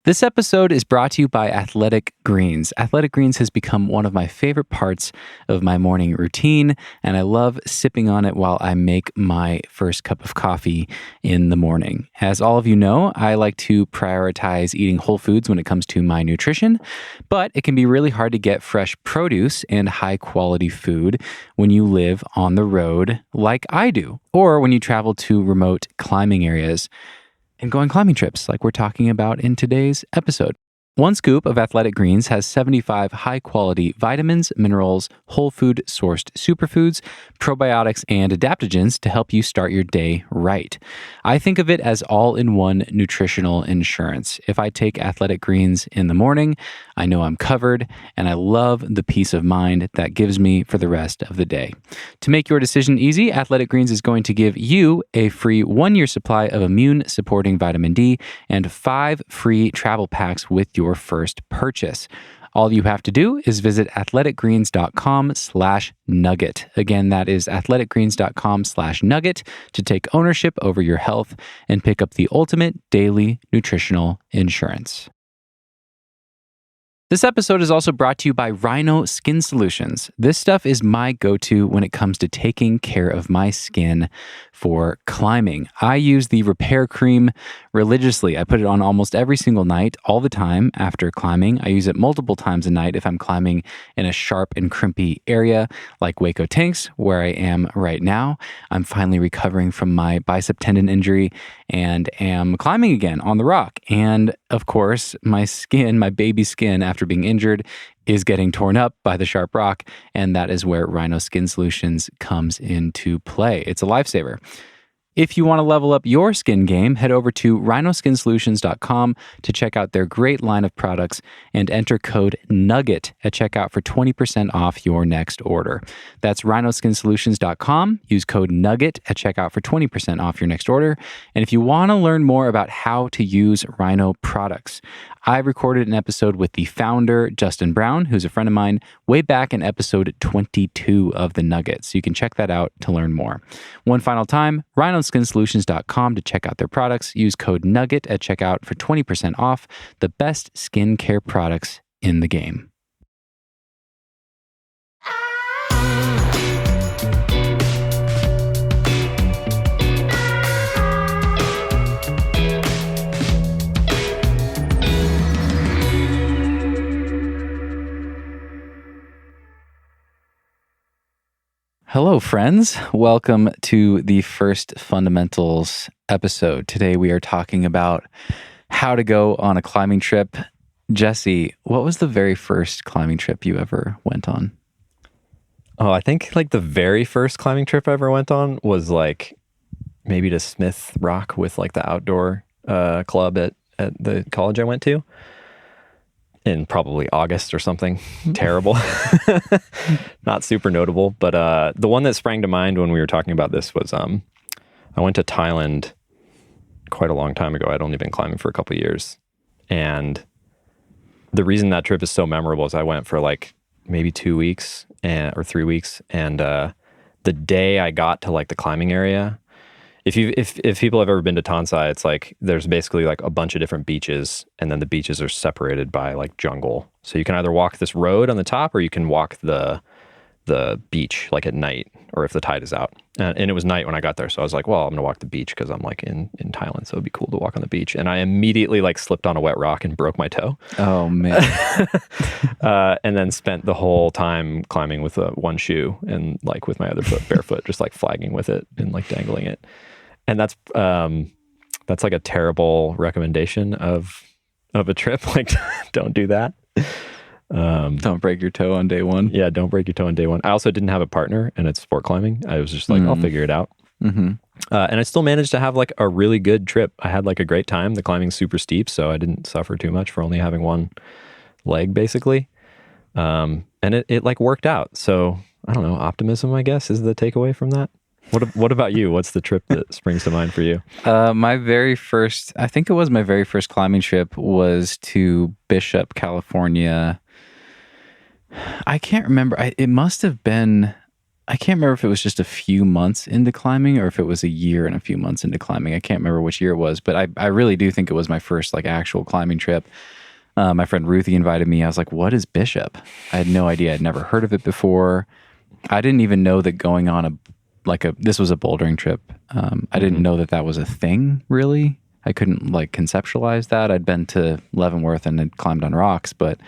This episode is brought to you by Athletic Greens. Athletic Greens has become one of my favorite parts of my morning routine, and I love sipping on it while I make my first cup of coffee in the morning. As all of you know, I like to prioritize eating whole foods when it comes to my nutrition, but it can be really hard to get fresh produce and high quality food when you live on the road like I do, or when you travel to remote climbing areas and go on climbing trips like we're talking about in today's episode. One scoop of Athletic Greens has 75 high-quality vitamins, minerals, whole food sourced superfoods, probiotics, and adaptogens to help you start your day right. I think of it as all-in-one nutritional insurance. If I take Athletic Greens in the morning, I know I'm covered, and I love the peace of mind that gives me for the rest of the day. To make your decision easy, Athletic Greens is going to give you a free 1-year supply of immune-supporting vitamin D and 5 free travel packs with your first purchase. All you have to do is visit athleticgreens.com/nugget. Again, that is athleticgreens.com/nugget to take ownership over your health and pick up the ultimate daily nutritional insurance. This episode is also brought to you by Rhino Skin Solutions. This stuff is my go-to when it comes to taking care of my skin for climbing. I use the repair cream religiously. I put it on almost every single night, all the time after climbing. I use it multiple times a night if I'm climbing in a sharp and crimpy area like Hueco Tanks, where I am right now. I'm finally recovering from my bicep tendon injury and am climbing again on the rock. And of course, my skin, my baby skin after being injured, is getting torn up by the sharp rock, and that is where Rhino Skin Solutions comes into play. It's a lifesaver. If you want to level up your skin game, head over to rhinoskinsolutions.com to check out their great line of products and enter code NUGGET at checkout for 20% off your next order. That's rhinoskinsolutions.com. Use code NUGGET at checkout for 20% off your next order. And if you want to learn more about how to use Rhino products, I recorded an episode with the founder, Justin Brown, who's a friend of mine, way back in episode 22 of The Nugget. So you can check that out to learn more. One final time, rhinoskinsolutions.com to check out their products. Use code NUGGET at checkout for 20% off the best skincare products in the game. Hello, friends. Welcome to the first Fundamentals episode. Today we are talking about how to go on a climbing trip. Jesse, what was the very first climbing trip you ever went on? Oh, I think like the very first climbing trip I ever went on was like maybe to Smith Rock with like the outdoor club at the college I went to. In probably August or something. Terrible. Not super notable. But the one that sprang to mind when we were talking about this was I went to Thailand quite a long time ago. I'd only been climbing for a couple of years. And the reason that trip is so memorable is I went for like maybe 2 weeks or 3 weeks. And the day I got to like the climbing area, if people have ever been to Tansai, it's like there's basically like a bunch of different beaches, and then the beaches are separated by like jungle. So you can either walk this road on the top, or you can walk the beach like at night, or if the tide is out. And it was night when I got there, so I was like, well, I'm gonna walk the beach because I'm like in Thailand, so it'd be cool to walk on the beach. And I immediately like slipped on a wet rock and broke my toe. Oh man! And then spent the whole time climbing with one shoe and like with my other foot barefoot, just like flagging with it and like dangling it. And that's like a terrible recommendation of a trip. Like, don't do that. Don't break your toe on day one. Yeah, don't break your toe on day one. I also didn't have a partner, and it's sport climbing. I was just like, I'll figure it out. Mm-hmm. And I still managed to have like a really good trip. I had like a great time. The climbing's super steep, so I didn't suffer too much for only having one leg, basically. And it like worked out. So I don't know, optimism, I guess, is the takeaway from that. What about you? What's the trip that springs to mind for you? My very first climbing trip was to Bishop, California. I can't remember. It must have been I can't remember if it was just a few months into climbing or if it was a year and a few months into climbing. I can't remember which year it was, but I really do think it was my first like actual climbing trip. My friend Ruthie invited me. I was like, what is Bishop? I had no idea. I'd never heard of it before. I didn't even know that going on this was a bouldering trip. I didn't know that was a thing, really. I couldn't like conceptualize that. I'd been to Leavenworth and had climbed on rocks, but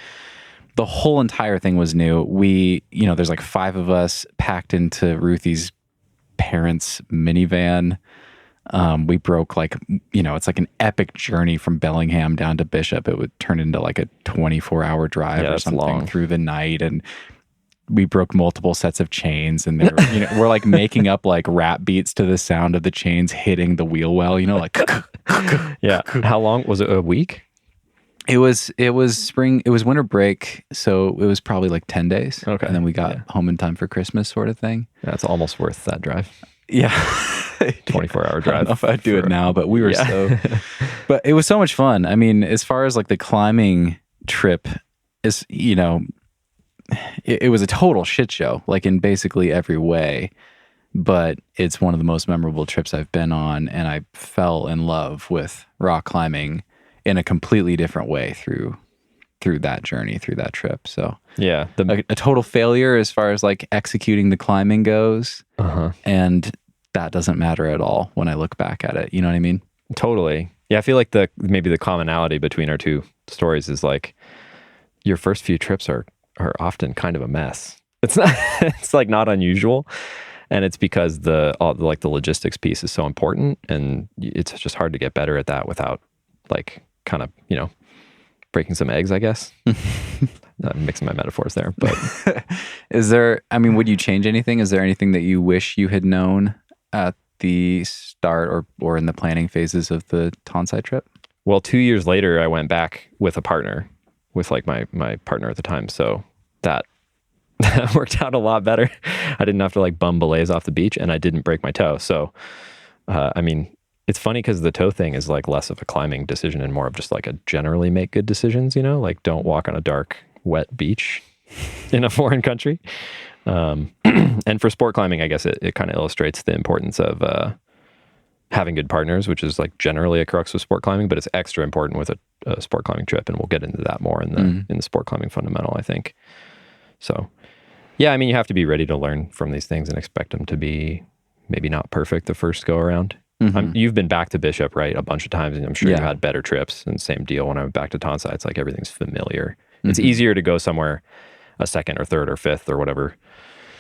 the whole entire thing was new. There's like 5 of us packed into Ruthie's parents' minivan. We broke it's like an epic journey from Bellingham down to Bishop. It would turn into like a 24-hour drive or something through the night. And we broke multiple sets of chains, and we're like making up like rap beats to the sound of the chains hitting the wheel well, like. Yeah. How long was it? A week? It was spring. It was winter break, so it was probably like 10 days. Okay. And then we got home in time for Christmas, sort of thing. That's almost worth that drive. Yeah. 24-hour drive. I don't know if I'd do it now, but we were but it was so much fun. I mean, as far as like the climbing trip is, it was a total shit show, like in basically every way. But it's one of the most memorable trips I've been on, and I fell in love with rock climbing in a completely different way through that journey, through that trip. So yeah, a total failure as far as like executing the climbing goes. And that doesn't matter at all when I look back at it. You know what I mean? Totally. Yeah, I feel like maybe the commonality between our two stories is like your first few trips are often kind of a mess. It's not. It's like not unusual. And it's because the logistics piece is so important, and it's just hard to get better at that without like kind of, breaking some eggs, I guess. I'm mixing my metaphors there, but would you change anything? Is there anything that you wish you had known at the start or in the planning phases of the Tonsai trip? Well, 2 years later, I went back with a partner, with like my partner at the time. So that worked out a lot better. I didn't have to like bum belays off the beach, and I didn't break my toe. So, it's funny because the toe thing is like less of a climbing decision and more of just like a generally make good decisions, like don't walk on a dark, wet beach in a foreign country. And for sport climbing, I guess it kind of illustrates the importance of having good partners, which is like generally a crux of sport climbing, but it's extra important with a sport climbing trip. And we'll get into that more in the sport climbing fundamental, I think. So yeah, you have to be ready to learn from these things and expect them to be maybe not perfect the first go around. You've been back to Bishop, right, a bunch of times, and I'm sure you've had better trips. And same deal when I went back to Tonsai, it's like everything's familiar. It's easier to go somewhere a second or third or fifth or whatever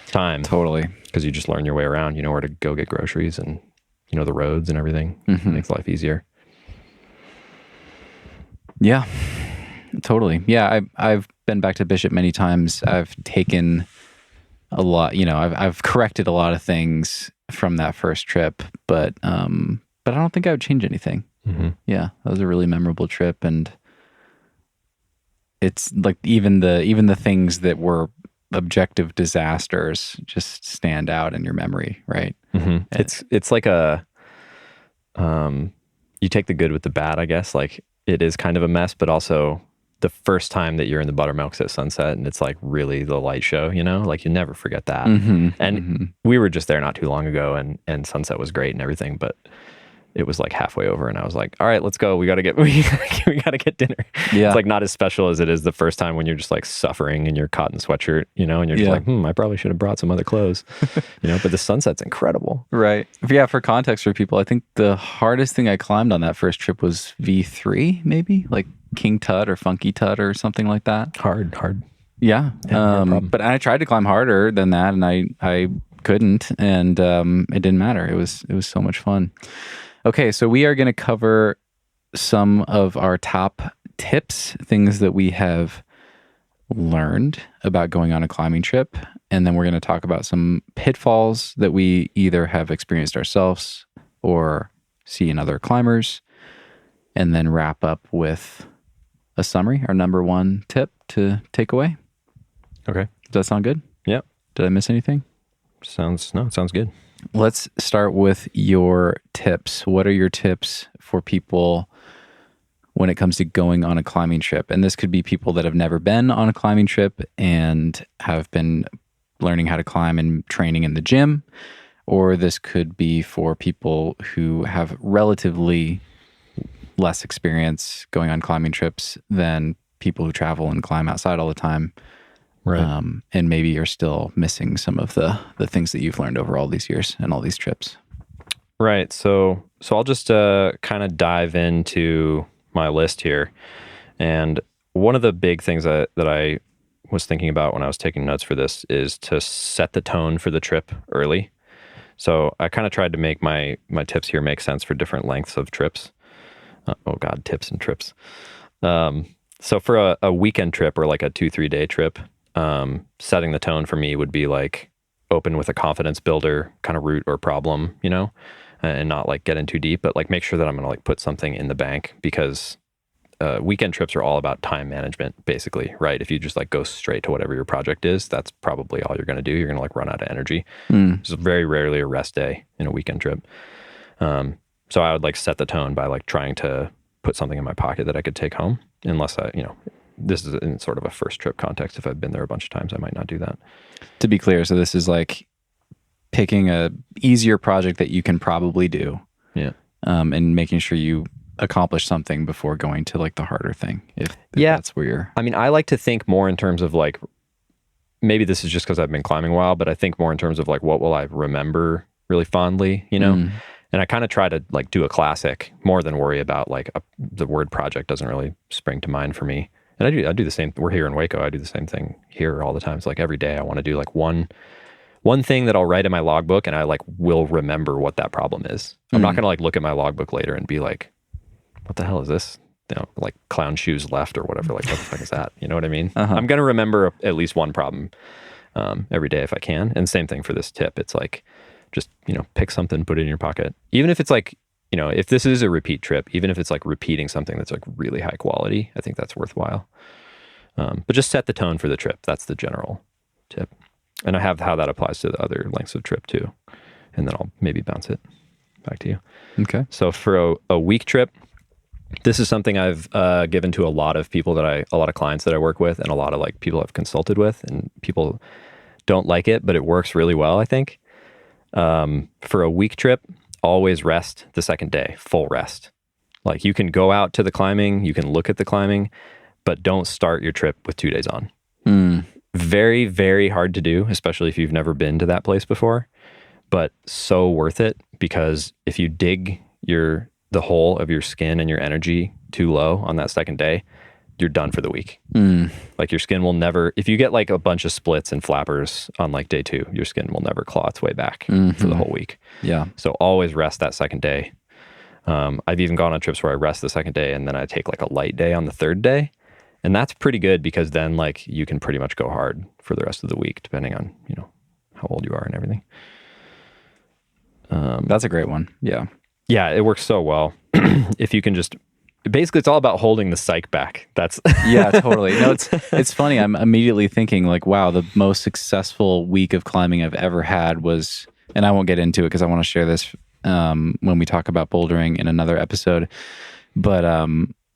time. Totally. Because you just learn your way around. You know where to go get groceries and you know the roads and everything. It makes life easier. Yeah, totally. Yeah, I've been back to Bishop many times. I've taken a lot, I've corrected a lot of things from that first trip, but I don't think I would change anything. Yeah, that was a really memorable trip, and it's like even the things that were objective disasters just stand out in your memory, right? It's like you take the good with the bad, I guess. Like it is kind of a mess, but also the first time that you're in the buttermilks at sunset and it's like really the light show, like you never forget that. We were just there not too long ago, and sunset was great and everything, but it was like halfway over and I was like, all right, let's go. We got to get dinner. Yeah. It's like not as special as it is the first time when you're just like suffering in your cotton sweatshirt, and you're just like, I probably should have brought some other clothes, but the sunset's incredible. Right. Yeah. For context for people, I think the hardest thing I climbed on that first trip was V3, maybe like King Tut or Funky Tut or something like that. Hard. Yeah. No but I tried to climb harder than that, and I couldn't, and it didn't matter. It was so much fun. Okay, so we are going to cover some of our top tips, things that we have learned about going on a climbing trip, and then we're going to talk about some pitfalls that we either have experienced ourselves or see in other climbers, and then wrap up with a summary, our number one tip to take away. Okay. Does that sound good? Yep. Did I miss anything? It sounds good. Let's start with your tips. What are your tips for people when it comes to going on a climbing trip? And this could be people that have never been on a climbing trip and have been learning how to climb and training in the gym, or this could be for people who have relatively less experience going on climbing trips than people who travel and climb outside all the time. Right. And maybe you're still missing some of the things that you've learned over all these years and all these trips. Right. So I'll just kind of dive into my list here. And one of the big things that I was thinking about when I was taking notes for this is to set the tone for the trip early. So I kind of tried to make my tips here make sense for different lengths of trips. Tips and trips. So for a weekend trip or like a 2-3 day trip, setting the tone for me would be like open with a confidence builder kind of root or problem, and not like get in too deep, but like make sure that I'm going to like put something in the bank, because weekend trips are all about time management, basically, right? If you just like go straight to whatever your project is, that's probably all you're going to do. You're going to like run out of energy. There's very rarely a rest day in a weekend trip. So I would like set the tone by like trying to put something in my pocket that I could take home, unless this is in sort of a first trip context. If I've been there a bunch of times, I might not do that. To be clear, so this is like picking a easier project that you can probably do. Yeah. And making sure you accomplish something before going to like the harder thing. If that's where you're... I mean, I like to think more in terms of like, maybe this is just because I've been climbing a while, but I think more in terms of like, what will I remember really fondly, And I kind of try to like do a classic more than worry about like the word project doesn't really spring to mind for me. And I do the same. We're here in Hueco. I do the same thing here all the time. It's like every day I want to do like one thing that I'll write in my logbook, and I like will remember what that problem is. I'm not going to like look at my logbook later and be like, what the hell is this? Like clown shoes left or whatever. Like, what the fuck is that? You know what I mean? Uh-huh. I'm going to remember at least one problem every day if I can. And same thing for this tip. It's like, just, pick something, put it in your pocket. Even if it's like, if this is a repeat trip, even if it's like repeating something that's like really high quality, I think that's worthwhile. But just set the tone for the trip. That's the general tip. And I have how that applies to the other lengths of trip too. And then I'll maybe bounce it back to you. Okay. So for a week trip, this is something I've given to a lot of people a lot of clients that I work with, and a lot of like people I've consulted with, and people don't like it, but it works really well, I think. For a week trip, always rest the second day, full rest. Like you can go out to the climbing, you can look at the climbing, but don't start your trip with 2 days on. Very, very hard to do, especially if you've never been to that place before, but so worth it, because if you dig the hole of your skin and your energy too low on that second day, you're done for the week. Like your skin will never, if you get like a bunch of splits and flappers on like day 2, your skin will never claw its way back for the whole week. Yeah. So always rest that second day. I've even gone on trips where I rest the second day and then I take like a light day on the third day. And that's pretty good, because then like you can pretty much go hard for the rest of the week, depending on, how old you are and everything. That's a great one. Yeah. Yeah, it works so well. If you can just, basically it's all about holding the psych back. That's yeah, totally. No, it's funny. I'm immediately thinking like, wow, the most successful week of climbing I've ever had was, and I won't get into it because I want to share this when we talk about bouldering in another episode, but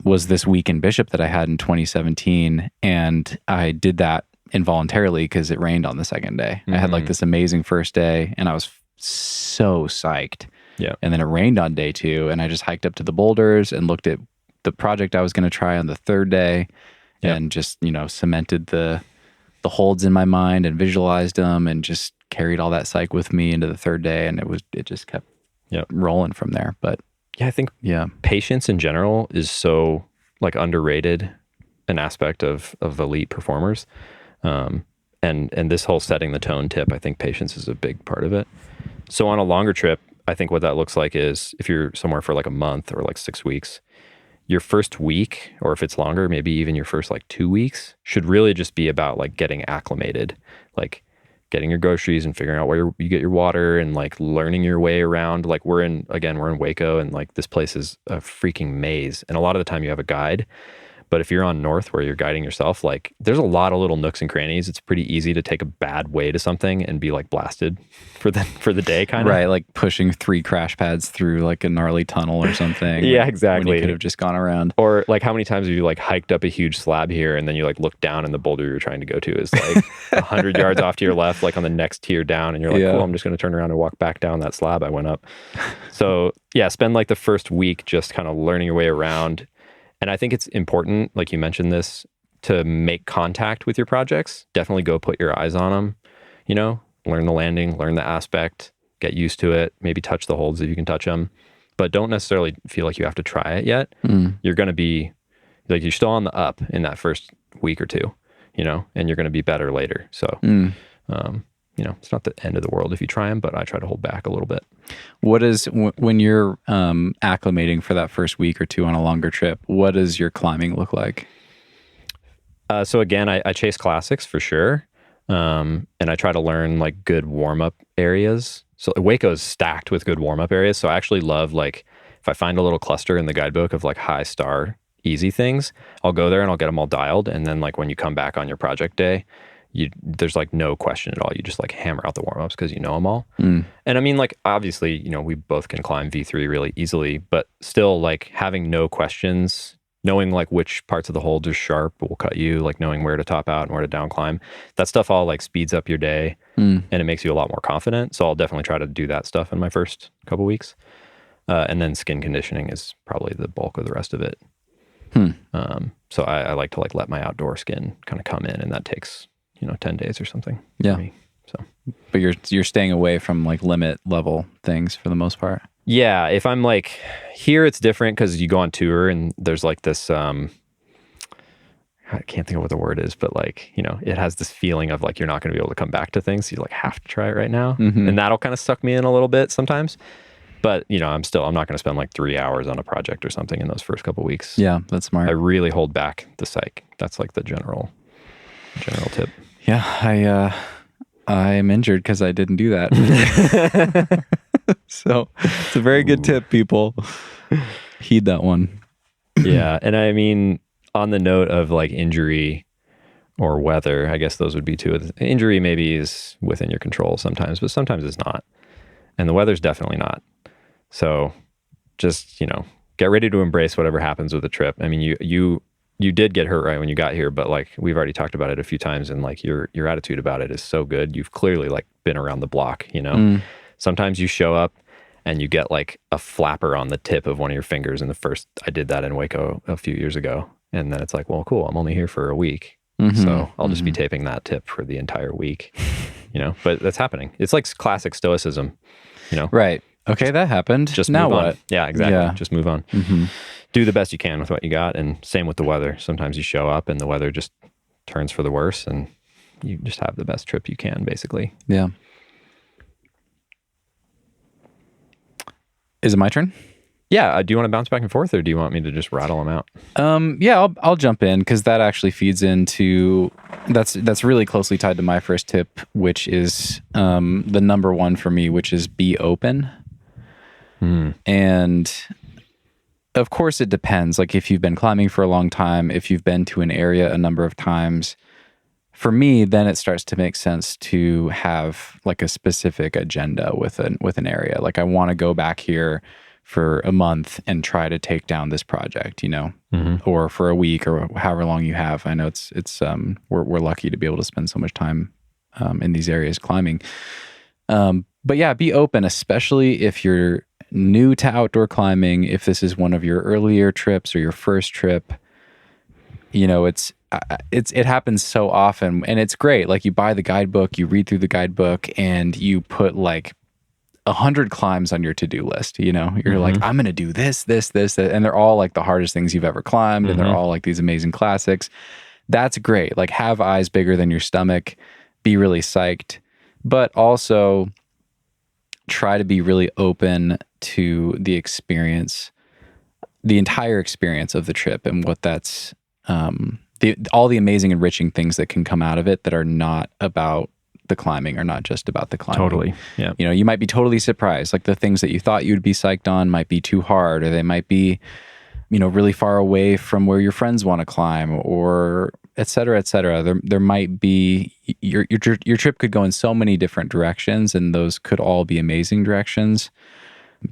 was this week in Bishop that I had in 2017. And I did that involuntarily because it rained on the second day. I had like this amazing first day and I was so psyched. Yeah. And then it rained on day 2, and I just hiked up to the boulders and looked at the project I was going to try on the third day, and just, cemented the holds in my mind and visualized them and just carried all that psych with me into the third day. And it just kept rolling from there. But yeah, I think patience in general is so like underrated an aspect of elite performers. And this whole setting the tone tip, I think patience is a big part of it. So on a longer trip, I think what that looks like is if you're somewhere for like a month or like 6 weeks, your first week, or if it's longer, maybe even your first like 2 weeks, should really just be about like getting acclimated, like getting your groceries and figuring out where you get your water and like learning your way around. Like we're in Hueco, and like this place is a freaking maze. And a lot of the time you have a guide, But if you're on north where you're guiding yourself, like there's a lot of little nooks and crannies. It's pretty easy to take a bad way to something and be like blasted for the day kind of. Right, like pushing 3 crash pads through like a gnarly tunnel or something. Yeah, exactly. When you could have just gone around. Or like how many times have you like hiked up a huge slab here and then you like look down and the boulder you're trying to go to is like 100 yards off to your left, like on the next tier down, and you're like, cool, I'm just going to turn around and walk back down that slab I went up. So yeah, spend like the first week just kind of learning your way around. And I think it's important, like you mentioned this, to make contact with your projects. Definitely go put your eyes on them, you know, learn the landing, learn the aspect, get used to it, maybe touch the holds if you can touch them, but don't necessarily feel like you have to try it yet. You're going to be like, you're still on the up in that first week or two, you know, and you're going to be better later. So, you know, it's not the end of the world if you try them, but I try to hold back a little bit. What is, when you're acclimating for that first week or two on a longer trip, what does your climbing look like? So again, I chase classics for sure. And I try to learn like good warm-up areas. So Hueco is stacked with good warm-up areas. So I actually love, like, if I find a little cluster in the guidebook of like high star, easy things, I'll go there and I'll get them all dialed. And then like when you come back on your project day, there's like no question at all. You just like hammer out the warm-ups because you know them all. And I mean, like, obviously, you know, we both can climb V3 really easily, but still like having no questions, knowing like which parts of the holds are sharp will cut you, like knowing where to top out and where to down climb, that stuff all like speeds up your day and it makes you a lot more confident. So I'll definitely try to do that stuff in my first couple weeks. And then skin conditioning is probably the bulk of the rest of it. So I like to like let my outdoor skin kind of come in, and that takes, you know, 10 days or something. Yeah. For me, so. But you're staying away from like limit level things for the most part. Yeah. If I'm like here, it's different because you go on tour and there's like this, I can't think of what the word is, but like, you know, it has this feeling of like, you're not going to be able to come back to things. So you like have to try it right now. And that'll kind of suck me in a little bit sometimes. But, you know, I'm not going to spend like 3 hours on a project or something in those first couple of weeks. Yeah, that's smart. I really hold back the psych. That's like the general tip. Yeah, I'm injured because I didn't do that. So it's a very good tip, people. Heed that one. Yeah, and I mean, on the note of like injury or weather, I guess those would be two. Injury maybe is within your control sometimes, but sometimes it's not. And the weather's definitely not. So just, you know, get ready to embrace whatever happens with the trip. I mean, you did get hurt right when you got here, but like we've already talked about it a few times, and like your attitude about it is so good. You've clearly like been around the block, you know. Sometimes you show up and you get like a flapper on the tip of one of your fingers. And I did that in Hueco a few years ago. And then it's like, well, cool, I'm only here for a week. So I'll just be taping that tip for the entire week, you know, but that's happening. It's like classic stoicism, you know? Right. Okay, that happened. Just now move on. What? Yeah, exactly. Yeah. Just move on. Do the best you can with what you got. And same with the weather. Sometimes you show up and the weather just turns for the worse, and you just have the best trip you can, basically. Yeah. Is it my turn? Yeah. Do you want to bounce back and forth, or do you want me to just rattle them out? Yeah, I'll jump in because that actually feeds into that's really closely tied to my first tip, which is the number one for me, which is be open. And of course it depends. Like if you've been climbing for a long time, if you've been to an area a number of times, for me, then it starts to make sense to have like a specific agenda with an area. Like I want to go back here for a month and try to take down this project, you know, or for a week or however long you have. I know we're lucky to be able to spend so much time in these areas climbing. But yeah, be open, especially if you're new to outdoor climbing. If this is one of your earlier trips or your first trip, you know, it happens so often, and it's great. Like you buy the guidebook, you read through the guidebook, and you put like 100 climbs on your to-do list. You know, you're like, I'm going to do this, and they're all like the hardest things you've ever climbed, and they're all like these amazing classics. That's great. Like have eyes bigger than your stomach, be really psyched, but also try to be really open to the experience, the entire experience of the trip, and what that's all the amazing, enriching things that can come out of it that are not about the climbing, or not just about the climbing. Totally. Yeah. You know, you might be totally surprised. Like the things that you thought you'd be psyched on might be too hard, or they might be really far away from where your friends want to climb, or et cetera, et cetera. There might be, your trip could go in so many different directions, and those could all be amazing directions.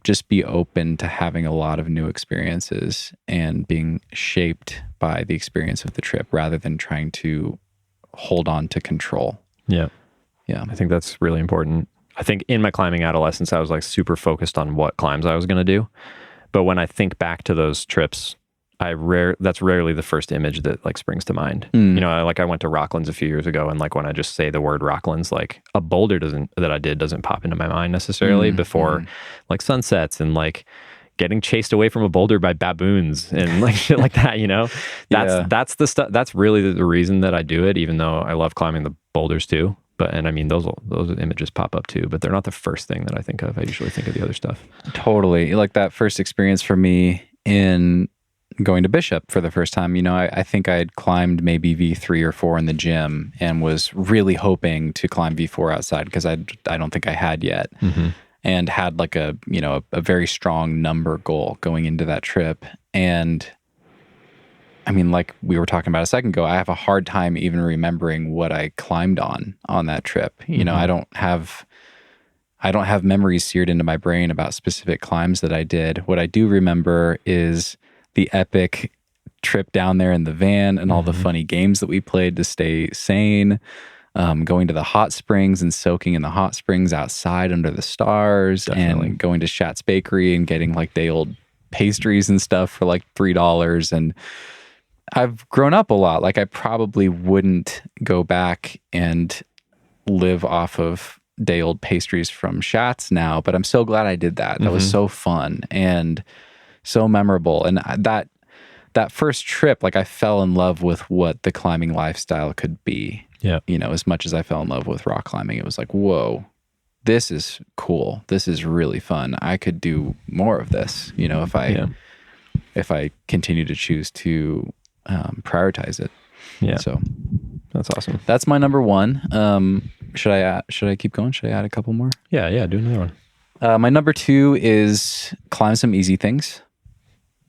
Just be open to having a lot of new experiences and being shaped by the experience of the trip rather than trying to hold on to control. Yeah. Yeah. I think that's really important. I think in my climbing adolescence, I was like super focused on what climbs I was going to do. But when I think back to those trips, that's rarely the first image that like springs to mind. I went to Rocklands a few years ago, and like when I just say the word Rocklands, like a boulder doesn't pop into my mind necessarily before like sunsets and like getting chased away from a boulder by baboons and like shit like that, That's the stuff. That's really the reason that I do it, even though I love climbing the boulders too. And I mean, those images pop up too, but they're not the first thing that I think of. I usually think of the other stuff. Totally. Like that first experience for me in going to Bishop for the first time, I think I had climbed maybe V3 or 4 in the gym and was really hoping to climb V4 outside because I don't think I had yet, and had like a very strong number goal going into that trip. And I mean, like we were talking about a second ago, I have a hard time even remembering what I climbed on that trip. I don't have memories seared into my brain about specific climbs that I did. What I do remember is the epic trip down there in the van and all the funny games that we played to stay sane, going to the hot springs and soaking in the hot springs outside under the stars. Definitely. And going to Shat's Bakery and getting like day old pastries and stuff for like $3. And I've grown up a lot. Like I probably wouldn't go back and live off of day old pastries from Shat's now, but I'm so glad I did that. That was so fun and so memorable. And that first trip, like I fell in love with what the climbing lifestyle could be. Yeah. As much as I fell in love with rock climbing, it was like, whoa, this is cool. This is really fun. I could do more of this, if I continue to choose to prioritize it. Yeah. So that's awesome. That's my number one. Should I keep going? Should I add a couple more? Yeah. Do another one. My number 2 is climb some easy things.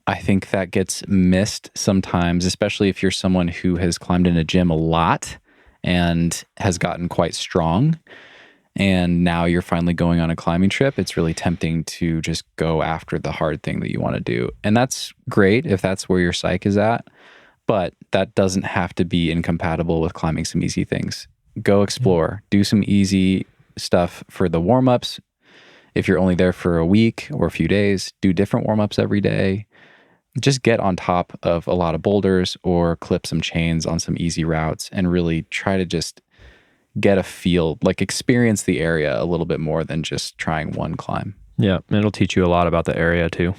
I think that gets missed sometimes, especially if you're someone who has climbed in a gym a lot and has gotten quite strong. And now you're finally going on a climbing trip. It's really tempting to just go after the hard thing that you want to do. And that's great if that's where your psyche is at. But that doesn't have to be incompatible with climbing some easy things. Go explore. Do some easy stuff for the warm-ups. If you're only there for a week or a few days, do different warm-ups every day. Just get on top of a lot of boulders or clip some chains on some easy routes and really try to just get a feel, like experience the area a little bit more than just trying one climb. Yeah, and it'll teach you a lot about the area too.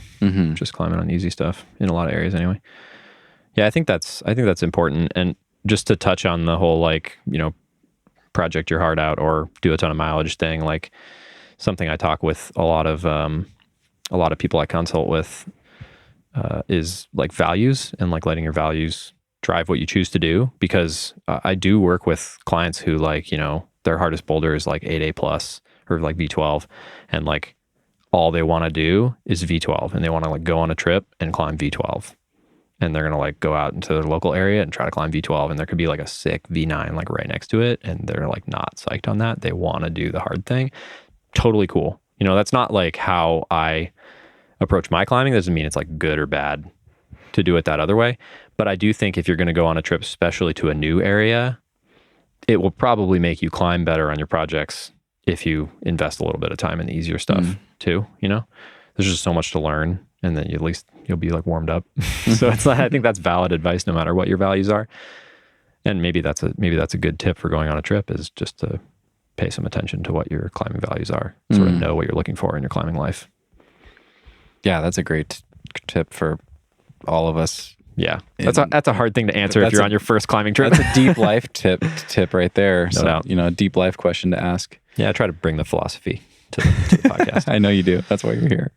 Just climbing on easy stuff in a lot of areas anyway. Yeah, I think that's important. And just to touch on the whole project your heart out or do a ton of mileage thing, like something I talk with a lot of people I consult with is like values and like letting your values drive what you choose to do. Because I do work with clients who their hardest boulder is like 8A plus or like V12, and like all they want to do is V12, and they want to like go on a trip and climb V12. And they're going to like go out into their local area and try to climb V12. And there could be like a sick V9 like right next to it. And they're like not psyched on that. They want to do the hard thing. Totally cool. That's not like how I approach my climbing. Doesn't mean it's like good or bad to do it that other way. But I do think if you're going to go on a trip, especially to a new area, it will probably make you climb better on your projects if you invest a little bit of time in the easier stuff too. There's just so much to learn. And then at least you'll be like warmed up. So it's like, I think that's valid advice no matter what your values are. And maybe that's a good tip for going on a trip, is just to pay some attention to what your climbing values are. Sort of know what you're looking for in your climbing life. Yeah, that's a great tip for all of us. Yeah, that's a hard thing to answer if you're on your first climbing trip. That's a deep life tip right there. No doubt. A deep life question to ask. Yeah, I try to bring the philosophy to the podcast. I know you do. That's why you're here.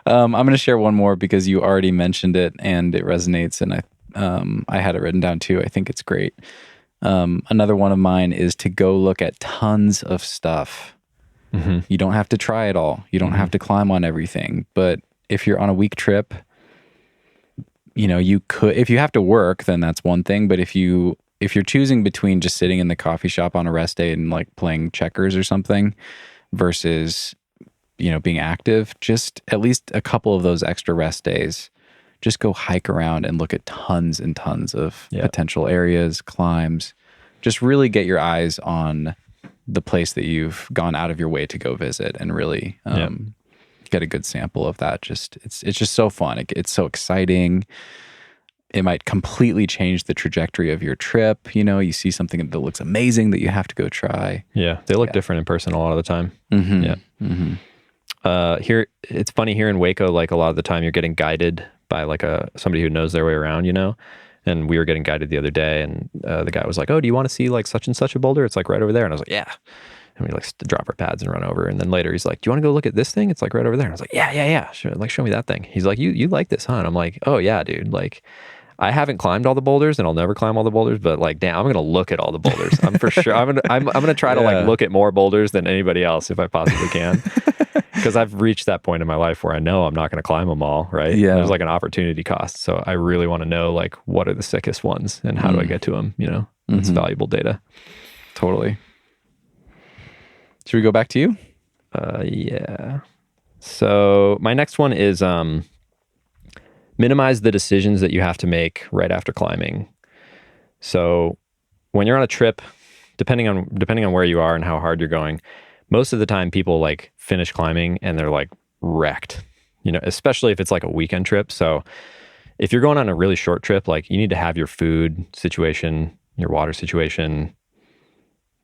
I'm going to share one more because you already mentioned it and it resonates, and I had it written down too. I think it's great. Another one of mine is to go look at tons of stuff. You don't have to try it all. You don't have to climb on everything. But if you're on a week trip, you could, if you have to work, then that's one thing. But if you're choosing between just sitting in the coffee shop on a rest day and like playing checkers or something versus, being active, just at least a couple of those extra rest days, just go hike around and look at tons and tons of potential areas, climbs, just really get your eyes on the place that you've gone out of your way to go visit and really get a good sample of that. It's just so fun. It's so exciting. It might completely change the trajectory of your trip. You see something that looks amazing that you have to go try. Yeah, they look different in person a lot of the time. Mm-hmm. Yeah. Mm-hmm. Here, it's funny here in Hueco, like a lot of the time you're getting guided by like somebody who knows their way around, And we were getting guided the other day, and the guy was like, "Oh, do you want to see like such and such a boulder? It's like right over there." And I was like, "Yeah." And we like drop our pads and run over. And then later he's like, "Do you want to go look at this thing? It's like right over there." And I was like, "Yeah. Show me that thing." He's like, "You like this, huh?" And I'm like, "Oh yeah, dude. Like, I haven't climbed all the boulders, and I'll never climb all the boulders, but like, damn, I'm gonna look at all the boulders. I'm for sure. I'm gonna try to like look at more boulders than anybody else if I possibly can." Because I've reached that point in my life where I know I'm not going to climb them all, right? Yeah. There's like an opportunity cost. So I really want to know like what are the sickest ones and how do I get to them, It's valuable data. Totally. Should we go back to you? Yeah. So my next one is minimize the decisions that you have to make right after climbing. So when you're on a trip, depending on where you are and how hard you're going, most of the time people like finish climbing and they're like wrecked, especially if it's like a weekend trip. So if you're going on a really short trip, like you need to have your food situation, your water situation,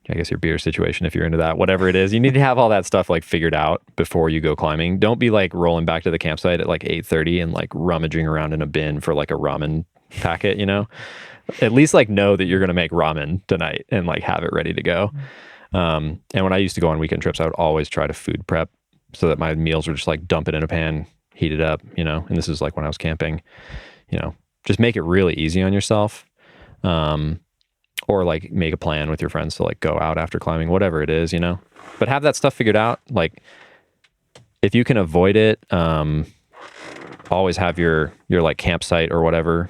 I guess your beer situation, if you're into that, whatever it is, you need to have all that stuff like figured out before you go climbing. Don't be like rolling back to the campsite at like 8:30 and like rummaging around in a bin for like a ramen packet, At least like know that you're going to make ramen tonight and like have it ready to go. And when I used to go on weekend trips, I would always try to food prep so that my meals were just like dump it in a pan, heat it up, and this is like when I was camping, just make it really easy on yourself. Or like make a plan with your friends to like go out after climbing, whatever it is, but have that stuff figured out. Like if you can avoid it, always have your like campsite or whatever,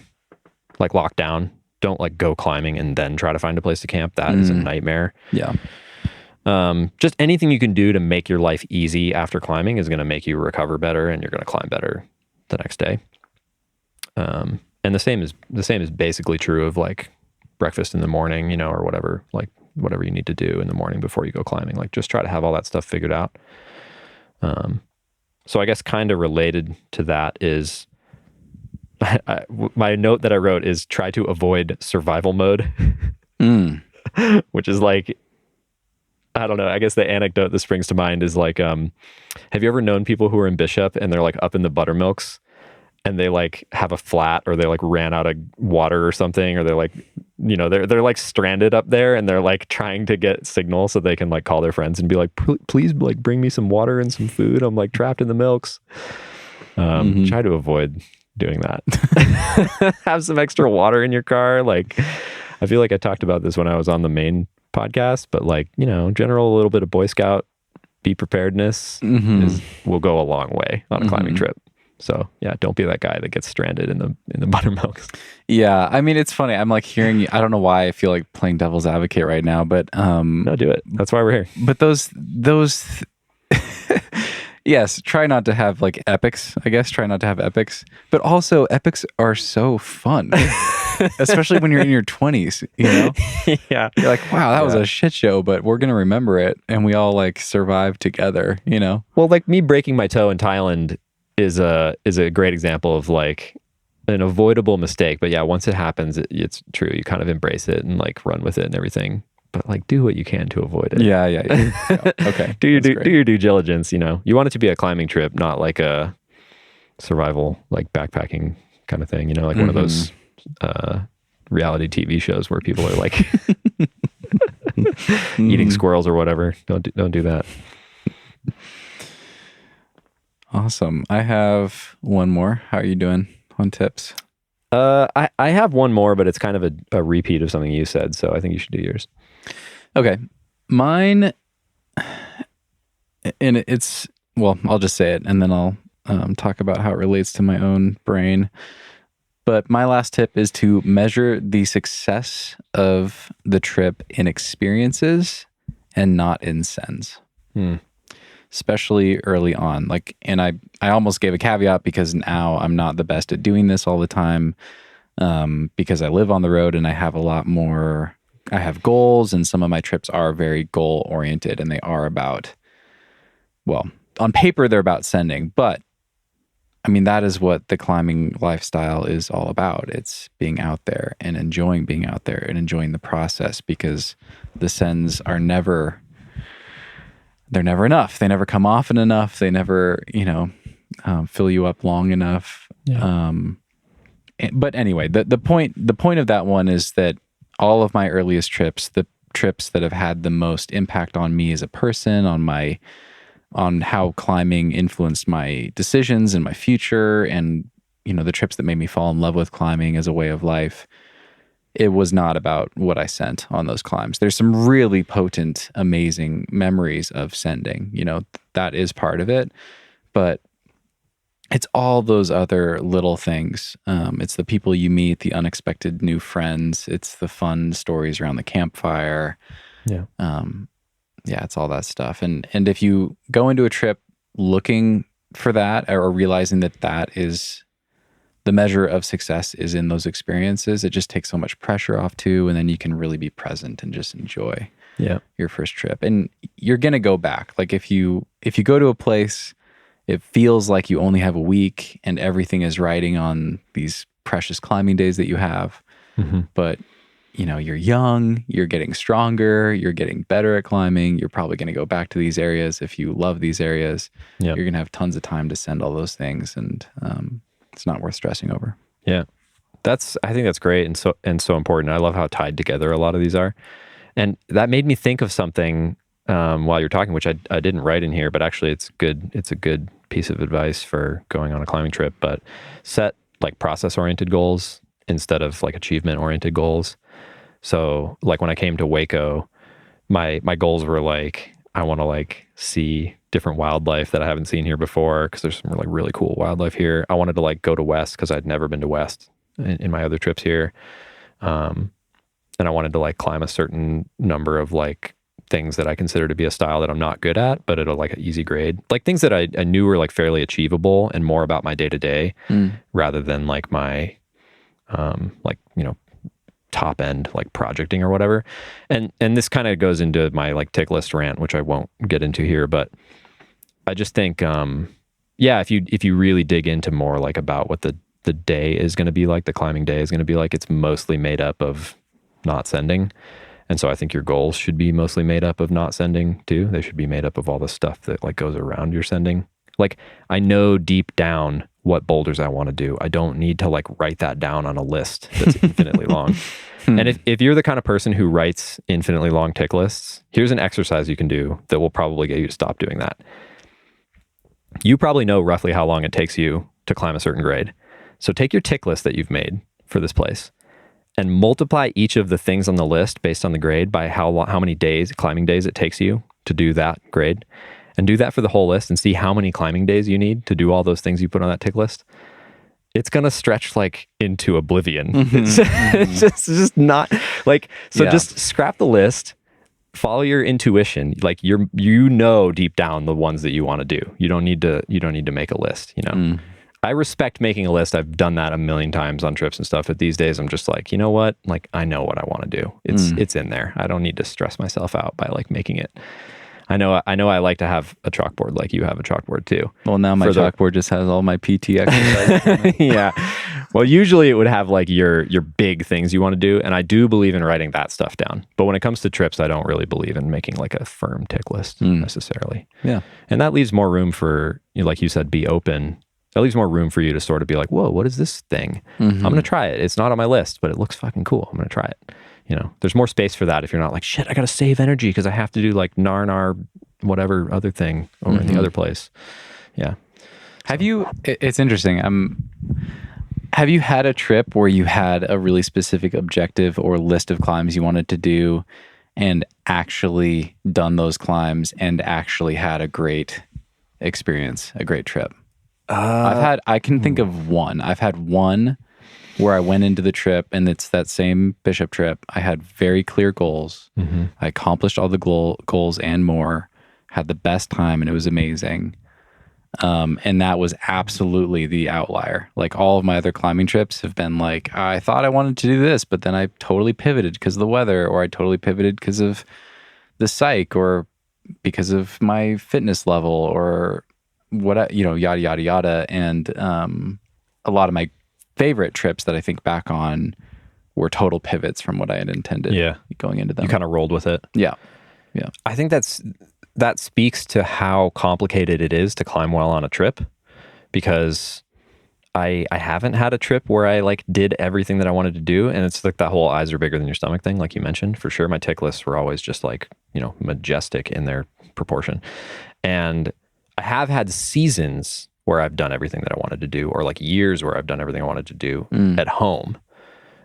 like locked down. Don't like go climbing and then try to find a place to camp. That is a nightmare. Yeah. Just anything you can do to make your life easy after climbing is going to make you recover better and you're going to climb better the next day. And the same is basically true of like breakfast in the morning, or whatever you need to do in the morning before you go climbing. Like just try to have all that stuff figured out. So I guess kind of related to that is my note that I wrote is try to avoid survival mode, which is like, I don't know. I guess the anecdote that springs to mind is like, have you ever known people who are in Bishop and they're like up in the buttermilks and they like have a flat or they like ran out of water or something, or they're like, they're like stranded up there and they're like trying to get signal so they can like call their friends and be like, please like bring me some water and some food. I'm like trapped in the milks. Try to avoid doing that. Have some extra water in your car. Like, I feel like I talked about this when I was on the main podcast, but like, general, a little bit of Boy Scout, be preparedness will go a long way on a climbing trip. So yeah, don't be that guy that gets stranded in the buttermilks. Yeah. I mean, it's funny. I'm like hearing you. I don't know why I feel like playing devil's advocate right now, but no, do it. That's why we're here. But those yes, try not to have like epics, I guess. Try not to have epics. But also epics are so fun. Especially when you're in your 20s, Yeah. You're like, wow, that was a shit show, but we're going to remember it. And we all like survived together, Well, like me breaking my toe in Thailand is a great example of like an avoidable mistake. But yeah, once it happens, it's true. You kind of embrace it and like run with it and everything. But like do what you can to avoid it. Yeah. Okay. do your due diligence, You want it to be a climbing trip, not like a survival, like backpacking kind of thing, like one of those reality TV shows where people are like eating squirrels or whatever. Don't do that. Awesome. I have one more. How are you doing on tips? I have one more, but it's kind of a repeat of something you said, so I think you should do yours. Okay. Mine, and I'll just say it and then I'll talk about how it relates to my own brain. But my last tip is to measure the success of the trip in experiences and not in sends. Especially early on. And I almost gave a caveat because now I'm not the best at doing this all the time, because I live on the road and I have I have goals, and some of my trips are very goal oriented, and they are about, well, on paper, they're about sending, but I mean, that is what the climbing lifestyle is all about. It's being out there and enjoying being out there and enjoying the process, because the sends are they're never enough. They never come often enough. They never, fill you up long enough. Yeah. But anyway, the point of that one is that all of my earliest trips, the trips that have had the most impact on me as a person, on how climbing influenced my decisions and my future, and the trips that made me fall in love with climbing as a way of life, it was not about what I sent on those climbs. There's some really potent, amazing memories of sending. That is part of it, but it's all those other little things. It's the people you meet, the unexpected new friends. It's the fun stories around the campfire. Yeah. Yeah, it's all that stuff. And if you go into a trip looking for that, or realizing that is the measure of success is in those experiences, it just takes so much pressure off too. And then you can really be present and just enjoy your first trip. And you're going to go back. Like if you go to a place, it feels like you only have a week and everything is riding on these precious climbing days that you have. Mm-hmm. But you're young, you're getting stronger, you're getting better at climbing. You're probably going to go back to these areas if you love these areas. Yep. You're going to have tons of time to send all those things, and it's not worth stressing over. Yeah, I think that's great and so important. I love how tied together a lot of these are, and that made me think of something while you're talking, which I didn't write in here, but actually it's good. It's a good piece of advice for going on a climbing trip. But set like process-oriented goals instead of like achievement-oriented goals. So like when I came to Hueco, my goals were like, I want to like see different wildlife that I haven't seen here before, because there's some like really cool wildlife here. I wanted to like go to West because I'd never been to West in my other trips here. And I wanted to like climb a certain number of like things that I consider to be a style that I'm not good at, but at a like an easy grade. Like things that I knew were like fairly achievable and more about my day to day rather than like my top end like projecting or whatever. And this kind of goes into my like tick list rant, which I won't get into here, but I just think if you really dig into more like about what the day is going to be like, the climbing day is going to be like, it's mostly made up of not sending. And so I think your goals should be mostly made up of not sending too. They should be made up of all the stuff that like goes around your sending. Like I know deep down what boulders I want to do. I don't need to like write that down on a list that's infinitely long. And if you're the kind of person who writes infinitely long tick lists, here's an exercise you can do that will probably get you to stop doing that. You probably know roughly how long it takes you to climb a certain grade. So take your tick list that you've made for this place and multiply each of the things on the list based on the grade by how many days, climbing days it takes you to do that grade. And do that for the whole list and see how many climbing days you need to do all those things you put on that tick list. It's going to stretch like into oblivion. It's just not like, just scrap the list, follow your intuition. Like deep down the ones that you want to do. You don't need to make a list, I respect making a list. I've done that a million times on trips and stuff. But these days I'm just like, you know what? Like I know what I want to do. It's in there. I don't need to stress myself out by like making it. I know I like to have a chalkboard like you have a chalkboard too. Well, now my chalkboard just has all my PT exercises. Yeah. Well, usually it would have like your big things you want to do. And I do believe in writing that stuff down. But when it comes to trips, I don't really believe in making like a firm tick list necessarily. Yeah. And that leaves more room for, like you said, be open. That leaves more room for you to sort of be like, whoa, what is this thing? I'm going to try it. It's not on my list, but it looks fucking cool. I'm going to try it. There's more space for that if you're not like, shit, I got to save energy because I have to do like Narnar, whatever other thing over in the other place. Yeah. It's interesting. Have you had a trip where you had a really specific objective or list of climbs you wanted to do and actually done those climbs and actually had a great experience, a great trip? I can think of one. I've had one where I went into the trip, and it's that same Bishop trip. I had very clear goals. I accomplished all the goals and more, had the best time, and it was amazing. And that was absolutely the outlier. Like all of my other climbing trips have been like, I thought I wanted to do this, but then I totally pivoted because of the weather, or I totally pivoted because of the psych, or because of my fitness level, or what, yada, yada, yada. And a lot of my favorite trips that I think back on were total pivots from what I had intended going into them. You kind of rolled with it. Yeah. I think that speaks to how complicated it is to climb well on a trip, because I haven't had a trip where I like did everything that I wanted to do. And it's like that whole eyes are bigger than your stomach thing, like you mentioned. For sure, my tick lists were always just like, majestic in their proportion. And I have had seasons where I've done everything that I wanted to do, or like years where I've done everything I wanted to do at home,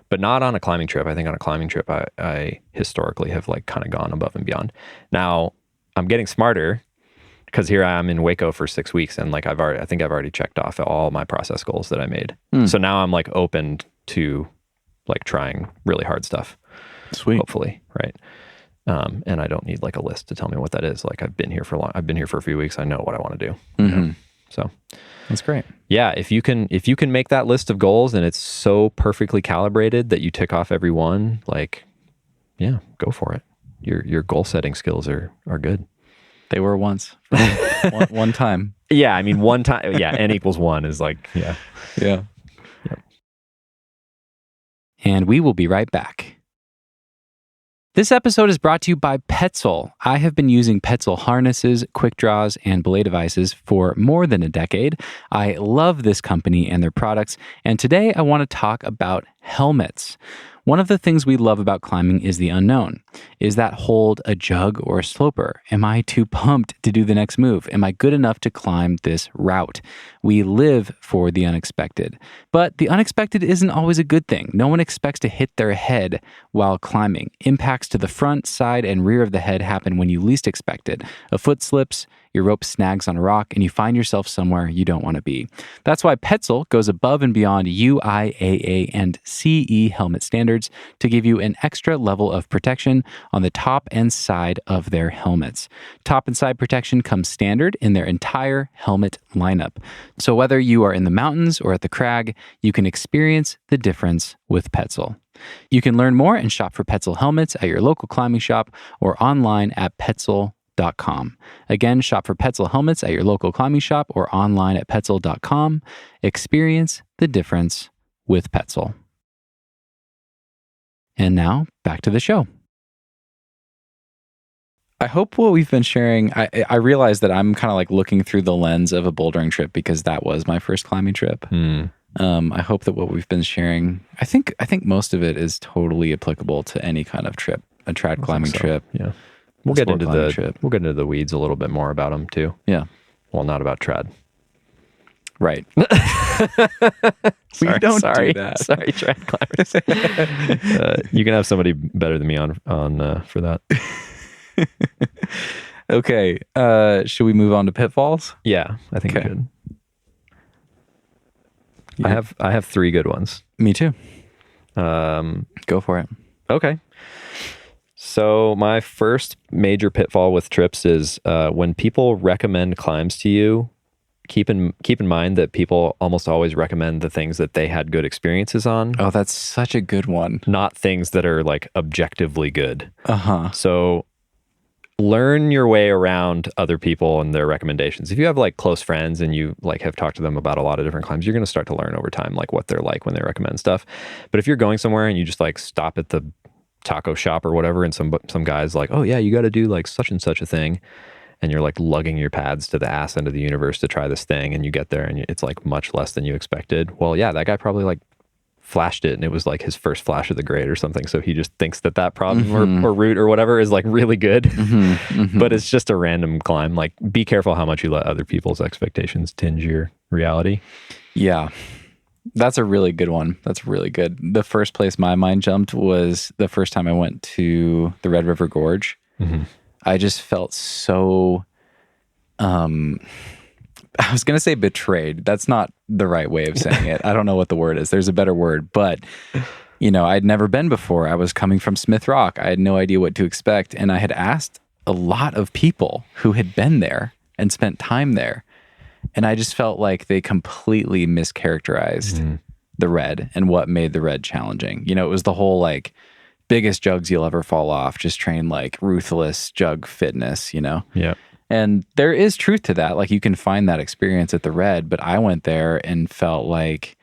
but not on a climbing trip. I think on a climbing trip, I historically have like kind of gone above and beyond. Now I'm getting smarter, because here I am in Hueco for 6 weeks, and like I think I've already checked off all my process goals that I made. So now I'm like open to like trying really hard stuff. Sweet. Hopefully. Right. And I don't need like a list to tell me what that is. Like I've been here for a few weeks. I know what I want to do. So that's great. Yeah. If you can make that list of goals and it's so perfectly calibrated that you tick off every one, like, yeah, go for it. Your goal setting skills are good. They were once. one time. Yeah, I mean, one time. Yeah, n equals 1 is like, yeah. Yeah. Yep. And we will be right back. This episode is brought to you by Petzl. I have been using Petzl harnesses, quickdraws, and belay devices for more than a decade. I love this company and their products, and today I want to talk about helmets. One of the things we love about climbing is the unknown. Is that hold a jug or a sloper? Am I too pumped to do the next move? Am I good enough to climb this route? We live for the unexpected. But the unexpected isn't always a good thing. No one expects to hit their head while climbing. Impacts to the front, side, and rear of the head happen when you least expect it. A foot slips, your rope snags on a rock, and you find yourself somewhere you don't want to be. That's why Petzl goes above and beyond UIAA and CE helmet standards to give you an extra level of protection on the top and side of their helmets. Top and side protection comes standard in their entire helmet lineup. So whether you are in the mountains or at the crag, you can experience the difference with Petzl. You can learn more and shop for Petzl helmets at your local climbing shop or online at Petzl.com. Again, shop for Petzl helmets at your local climbing shop or online at Petzl.com. Experience the difference with Petzl. And now, back to the show. I hope what we've been sharing, I realize that I'm kind of like looking through the lens of a bouldering trip because that was my first climbing trip. I hope that what we've been sharing, I think most of it is totally applicable to any kind of trip, a trad climbing trip. Yeah. We'll get into the weeds a little bit more about them too. Yeah. Well, not about trad. Right. Sorry, do that. Sorry, trad climbers. You can have somebody better than me on for that. Okay. Should we move on to pitfalls? Yeah, I think we should. Yeah. I have 3 good ones. Me too. Go for it. Okay. So my first major pitfall with trips is when people recommend climbs to you, keep in mind that people almost always recommend the things that they had good experiences on. Oh, that's such a good one. Not things that are like objectively good. Uh-huh. So learn your way around other people and their recommendations. If you have like close friends and you like have talked to them about a lot of different climbs, you're going to start to learn over time like what they're like when they recommend stuff. But if you're going somewhere and you just like stop at the taco shop or whatever and some guy's like, oh yeah, you got to do like such and such a thing, and you're like lugging your pads to the ass end of the universe to try this thing, and you get there and it's like much less than you expected. Well, yeah, that guy probably like flashed it and it was like his first flash of the grade or something, so he just thinks that problem or route or whatever is like really good. But it's just a random climb. Like, be careful how much you let other people's expectations tinge your reality. Yeah, that's a really good one. That's really good. The first place my mind jumped was the first time I went to the Red River Gorge. I just felt so I was going to say betrayed. That's not the right way of saying it. I don't know what the word is. There's a better word, but I'd never been before. I was coming from Smith Rock. I had no idea what to expect. And I had asked a lot of people who had been there and spent time there. And I just felt like they completely mischaracterized the red and what made the red challenging. It was the whole like biggest jugs you'll ever fall off, just train like ruthless jug fitness, Yeah. And there is truth to that. Like you can find that experience at the red, but I went there and felt like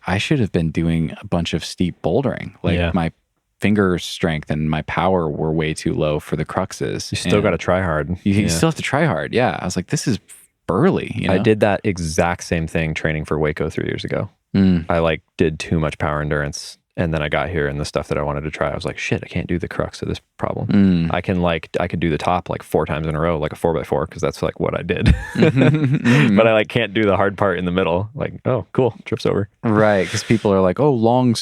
I should have been doing a bunch of steep bouldering. Like my finger strength and my power were way too low for the cruxes. You still got to try hard. You still have to try hard. Yeah. I was like, this is burly. I did that exact same thing training for Hueco 3 years ago. I like did too much power endurance. And then I got here and the stuff that I wanted to try, I was like, shit, I can't do the crux of this problem. I could do the top like 4 times in a row, like a 4x4, because that's like what I did. But I like can't do the hard part in the middle. Like, oh, cool, trip's over. Right, because people are like, oh, long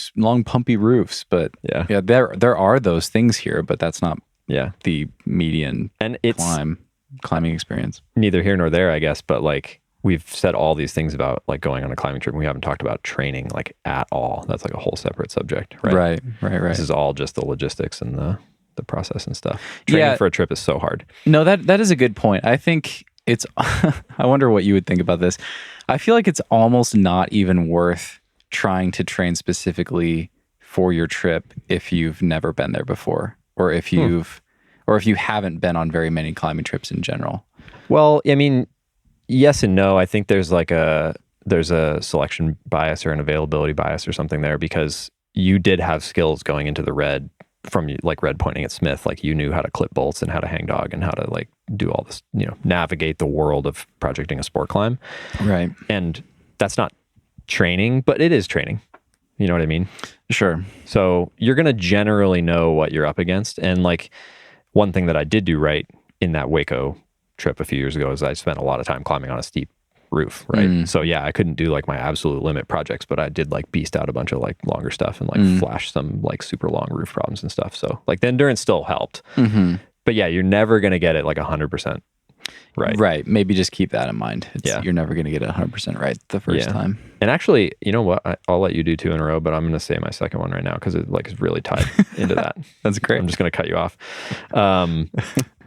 pumpy roofs. But yeah, there are those things here, but that's not the median and it's climbing experience. Neither here nor there, I guess, but like we've said all these things about like going on a climbing trip and we haven't talked about training like at all. That's like a whole separate subject, right? Right. This is all just the logistics and the process and stuff. Training for a trip is so hard. No, that is a good point. I think it's I wonder what you would think about this. I feel like it's almost not even worth trying to train specifically for your trip if you've never been there before, or if you haven't been on very many climbing trips in general. Well, I mean, yes and no. I think there's a selection bias or an availability bias or something there, because you did have skills going into the red from like red pointing at Smith. Like you knew how to clip bolts and how to hang dog and how to like do all this, navigate the world of projecting a sport climb. Right. And that's not training, but it is training. You know what I mean? Sure. So you're going to generally know what you're up against. And like one thing that I did do right in that Hueco trip a few years ago is I spent a lot of time climbing on a steep roof, right? So yeah, I couldn't do like my absolute limit projects, but I did like beast out a bunch of like longer stuff and like flash some like super long roof problems and stuff. So like the endurance still helped. But yeah, you're never going to get it like 100% right. Right. Maybe just keep that in mind. You're never going to get it 100% right the first time. And actually, you know what? I'll let you do 2 in a row, but I'm going to say my second one right now because it like is really tied into that. That's great. I'm just going to cut you off.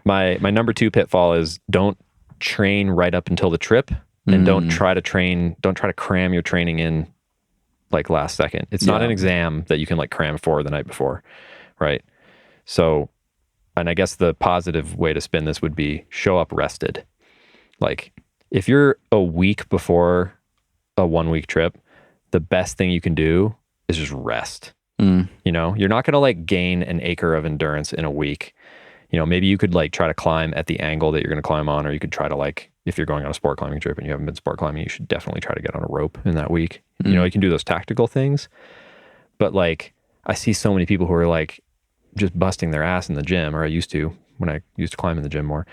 My number 2 pitfall is don't train right up until the trip, and don't try to cram your training in like last second. It's not an exam that you can like cram for the night before, right? So, and I guess the positive way to spin this would be show up rested. Like if you're a week before a 1-week trip, the best thing you can do is just rest. You're not going to like gain an acre of endurance in a week. Maybe you could like try to climb at the angle that you're going to climb on, or you could try to like, if you're going on a sport climbing trip and you haven't been sport climbing, you should definitely try to get on a rope in that week. You can do those tactical things, but like I see so many people who are like just busting their ass in the gym, or I used to when I used to climb in the gym more,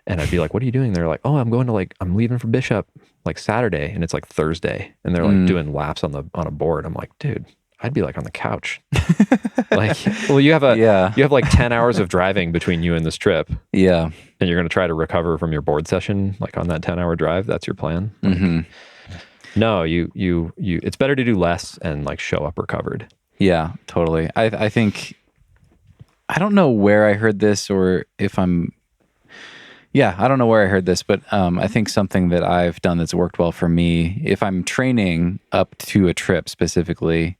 and I'd be like, what are you doing? They're like, oh, I'm leaving for Bishop like Saturday, and it's like Thursday, and they're like doing laps on a board. I'm like, dude, I'd be like on the couch. Like, well, you have like 10 hours of driving between you and this trip. Yeah. And you're going to try to recover from your board session, like on that 10-hour drive. That's your plan. Like, no, it's better to do less and like show up recovered. Yeah, totally. I think, I don't know where I heard this or if I don't know where I heard this, but I think something that I've done that's worked well for me, if I'm training up to a trip specifically,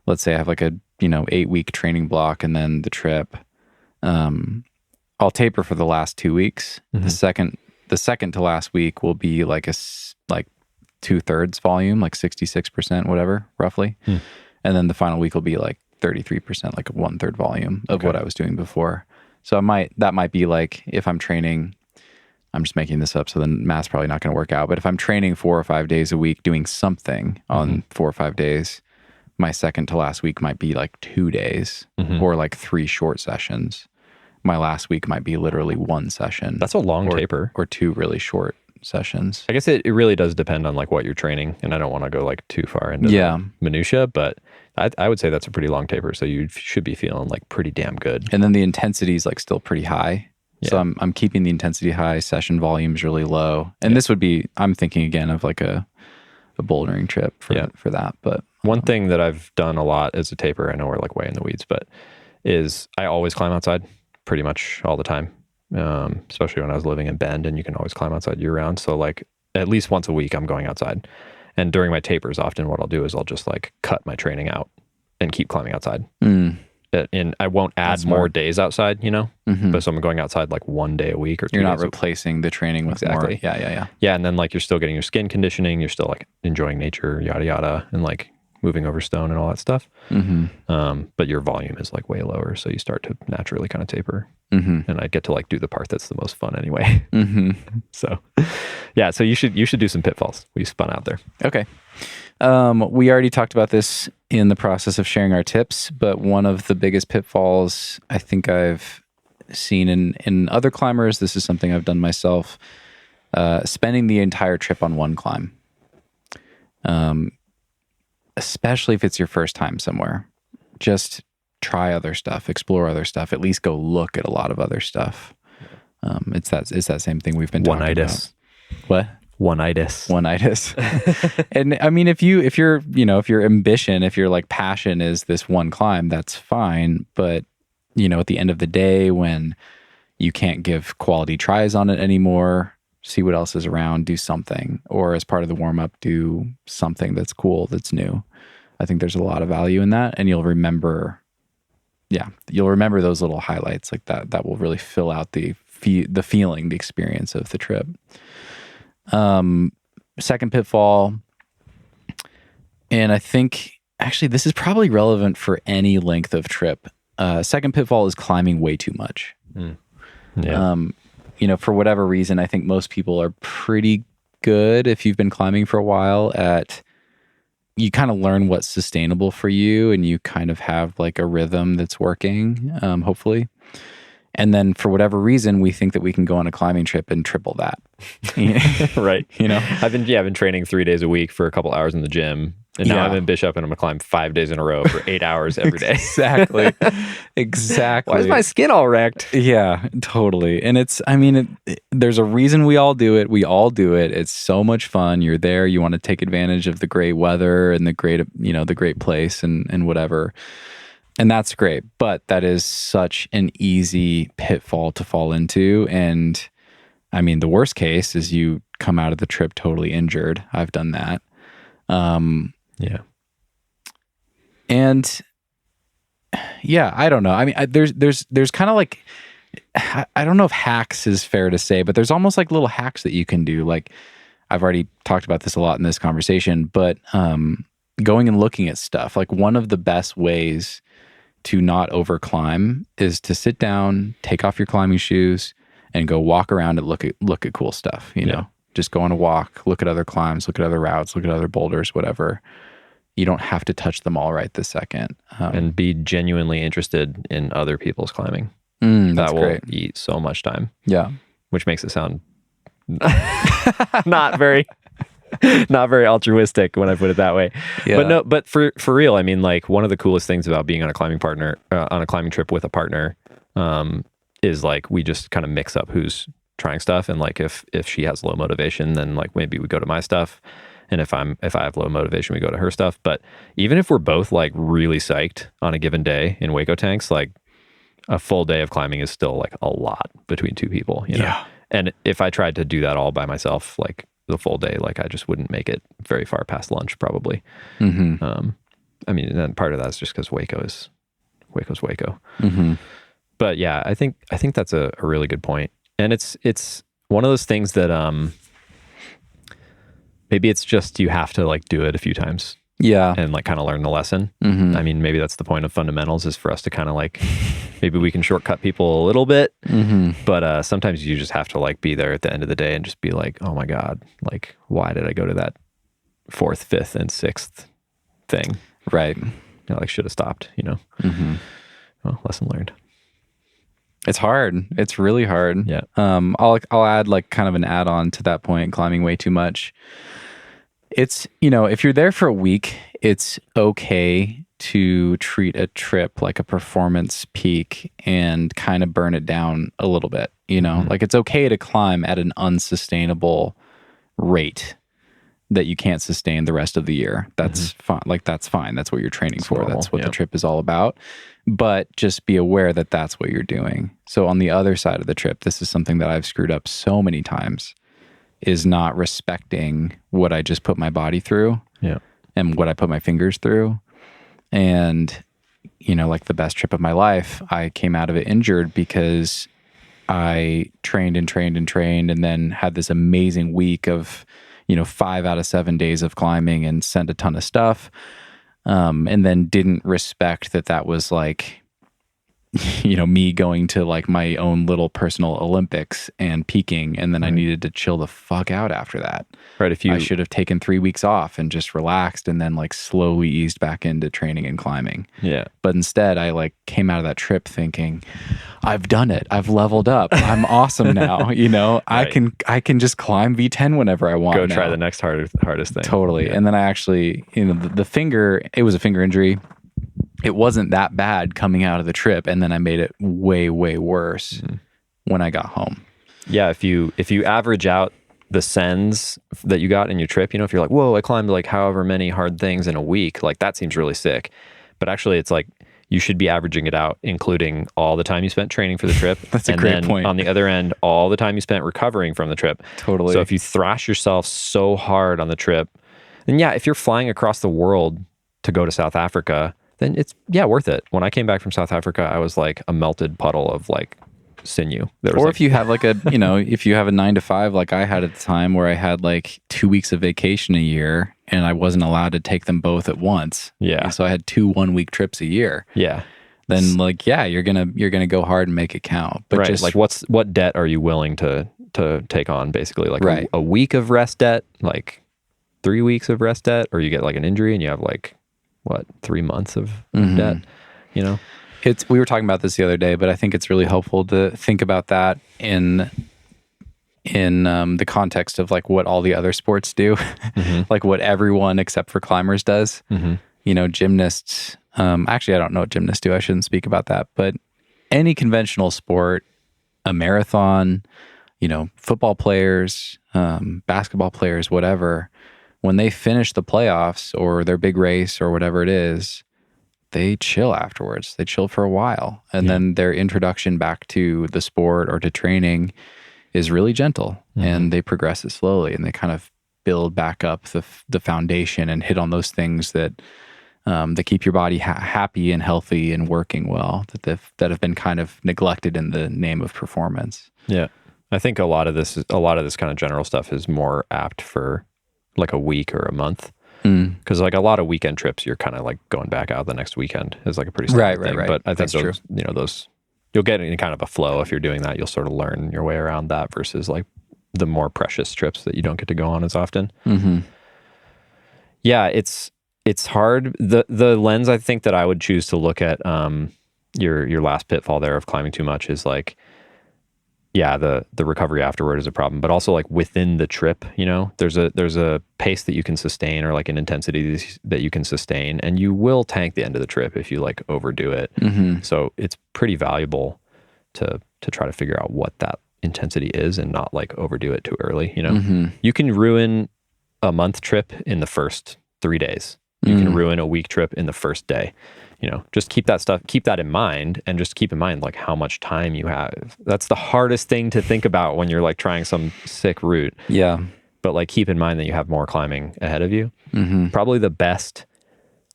let's say I have like a 8-week training block and then the trip, I'll taper for the last 2 weeks. The second to last week will be like a 2/3 volume, like 66%, whatever, roughly. And then the final week will be like 33%, like a 1/3 volume of what I was doing before. So that might be like, if I'm training, I'm just making this up, so the math's probably not going to work out. But if I'm training 4 or 5 days a week, doing something on 4 or 5 days, my second to last week might be like 2 days or like 3 short sessions. My last week might be literally 1 session. That's a long taper. Or 2 really short sessions. I guess it really does depend on like what you're training. And I don't want to go like too far into the minutia, but I would say that's a pretty long taper. So you should be feeling like pretty damn good. And then the intensity is like still pretty high. So I'm keeping the intensity high, session volumes really low. And this would be, I'm thinking again of like a bouldering trip for that. But one thing that I've done a lot as a taper, I know we're like way in the weeds, but is I always climb outside pretty much all the time. Especially when I was living in Bend, and you can always climb outside year round. So like at least once a week I'm going outside. And during my tapers, often what I'll do is I'll just like cut my training out and keep climbing outside. And I won't add more days outside, you know, but so I'm going outside like 1 day a week or 2 days. You're not replacing the training with more. Yeah. Yeah. And then like you're still getting your skin conditioning. You're still like enjoying nature, yada, yada, and like moving over stone and all that stuff. But your volume is like way lower. So you start to naturally kind of taper. And I get to like do the part that's the most fun anyway. So yeah, so you should do some pitfalls. We spun out there. Okay. We already talked about this in the process of sharing our tips, but one of the biggest pitfalls I think I've seen in other climbers, this is something I've done myself, spending the entire trip on one climb. Especially if it's your first time somewhere. Just try other stuff, explore other stuff, at least go look at a lot of other stuff. It's that same thing we've been talking about. What? One-itis. And I mean, if your ambition, if your like passion is this one climb, that's fine. But you know, at the end of the day, when you can't give quality tries on it anymore, see what else is around, do something, or as part of the warm-up, do something that's cool, that's new. I think there's a lot of value in that, and you'll remember those little highlights like that. That will really fill out the feeling, the experience of the trip. Second pitfall, and I think actually this is probably relevant for any length of trip. Second pitfall is climbing way too much. You know, for whatever reason, I think most people are pretty good if you've been climbing for a while at, you kind of learn what's sustainable for you, and you kind of have like a rhythm that's working, hopefully. And then for whatever reason, we think that we can go on a climbing trip and triple that. Right. You know, I've been training 3 days a week for a couple hours in the gym. And now I'm in Bishop and I'm going to climb 5 days in a row for 8 hours every day. Exactly. Why is my skin all wrecked? Yeah, totally. And there's a reason we all do it. We all do it. It's so much fun. You're there. You want to take advantage of the great weather and the great place and whatever. And that's great. But that is such an easy pitfall to fall into. And I mean, the worst case is you come out of the trip totally injured. I've done that. Yeah. And yeah, I don't know. I mean, there's kind of like, I don't know if hacks is fair to say, but there's almost like little hacks that you can do. Like I've already talked about this a lot in this conversation, but going and looking at stuff, like one of the best ways to not overclimb is to sit down, take off your climbing shoes, and go walk around and look at cool stuff, you know? Just go on a walk, look at other climbs, look at other routes, look at other boulders, whatever. You don't have to touch them all right this second. And be genuinely interested in other people's climbing. That will great. eat so much time. Yeah. Which makes it sound not very altruistic when I put it that way. Yeah. But for real, I mean, like one of the coolest things about being on a climbing trip with a partner, is like we just kind of mix up who's trying stuff, and like if she has low motivation, then like maybe we go to my stuff, and if I have low motivation, we go to her stuff. But even if we're both like really psyched on a given day in Hueco tanks, like a full day of climbing is still like a lot between two people, you know? Yeah. And if I tried to do that all by myself, like the full day, like I just wouldn't make it very far past lunch probably. I mean, and then part of that's just because Hueco's Hueco. But yeah, I think that's a really good point. And it's one of those things that maybe it's just you have to like do it a few times. Yeah. And like kind of learn the lesson. I mean, maybe that's the point of fundamentals, is for us to kind of like, maybe we can shortcut people a little bit, but sometimes you just have to like be there at the end of the day and just be like, oh my God, like why did I go to that 4th, 5th, and 6th thing? Right. I like should have stopped, you know? Well, lesson learned. It's hard. It's really hard. Yeah. I'll add like kind of an add-on to that point, climbing way too much. It's, you know, if you're there for a week, it's okay to treat a trip like a performance peak and kind of burn it down a little bit, you know? Like it's okay to climb at an unsustainable rate that you can't sustain the rest of the year. That's fine. Like that's fine. That's what you're training for. Normal. That's what the trip is all about. But just be aware that that's what you're doing. So on the other side of the trip, this is something that I've screwed up so many times, is not respecting what I just put my body through and what I put my fingers through. And, you know, like the best trip of my life, I came out of it injured because I trained and then had this amazing week of, you know, 5 out of 7 days of climbing and sent a ton of stuff. And then didn't respect that was like, you know, me going to like my own little personal Olympics and peaking. And then I needed to chill the fuck out after that. Right. I should have taken 3 weeks off and just relaxed and then like slowly eased back into training and climbing. Yeah. But instead I like came out of that trip thinking, I've done it. I've leveled up. I'm awesome now. You know, I can just climb V10 whenever I want. Go try the next hardest thing. Totally. Yeah. And then I actually, you know, the finger, it was a finger injury. It wasn't that bad coming out of the trip, and then I made it way, way worse when I got home. Yeah, if you average out the sends that you got in your trip, you know, if you're like, whoa, I climbed like however many hard things in a week, like that seems really sick. But actually, it's like you should be averaging it out, including all the time you spent training for the trip. That's a great point. On the other end, all the time you spent recovering from the trip. Totally. So if you thrash yourself so hard on the trip, then yeah, if you're flying across the world to go to South Africa, then it's, worth it. When I came back from South Africa, I was like a melted puddle of like sinew. Or if you have like a, you know, if you have a 9 to 5, like I had at the time where I had like 2 weeks of vacation a year and I wasn't allowed to take them both at once. Yeah. And so I had 2 1-week trips a year. Yeah. Then like, you're going to go hard and make it count. But just like what debt are you willing to take on basically? Like a week of rest debt, like 3 weeks of rest debt, or you get like an injury and you have like, 3 months of debt, you know? We were talking about this the other day, but I think it's really helpful to think about that in the context of like what all the other sports do, like what everyone except for climbers does. You know, gymnasts, actually, I don't know what gymnasts do. I shouldn't speak about that, but any conventional sport, a marathon, you know, football players, basketball players, whatever, when they finish the playoffs or their big race or whatever it is, they chill afterwards. They chill for a while. And then their introduction back to the sport or to training is really gentle, and they progress it slowly, and they kind of build back up the foundation and hit on those things that keep your body happy and healthy and working well, that have been kind of neglected in the name of performance. Yeah. I think a lot of this kind of general stuff is more apt for like a week or a month, because like a lot of weekend trips, you're kind of like going back out the next weekend is like a pretty standard thing. But I think those, you know, those you'll get in kind of a flow if you're doing that. You'll sort of learn your way around that versus like the more precious trips that you don't get to go on as often. Yeah, it's hard. The lens I think that I would choose to look at your last pitfall there of climbing too much is like, the recovery afterward is a problem, but also like within the trip, you know, there's a pace that you can sustain or like an intensity that you can sustain, and you will tank the end of the trip if you like overdo it. So it's pretty valuable to try to figure out what that intensity is and not like overdo it too early. You know, you can ruin a month trip in the first 3 days. You can ruin a week trip in the first day. You know, just keep that in mind, and just keep in mind like how much time you have. That's the hardest thing to think about when you're like trying some sick route. Yeah. But like keep in mind that you have more climbing ahead of you. Probably the best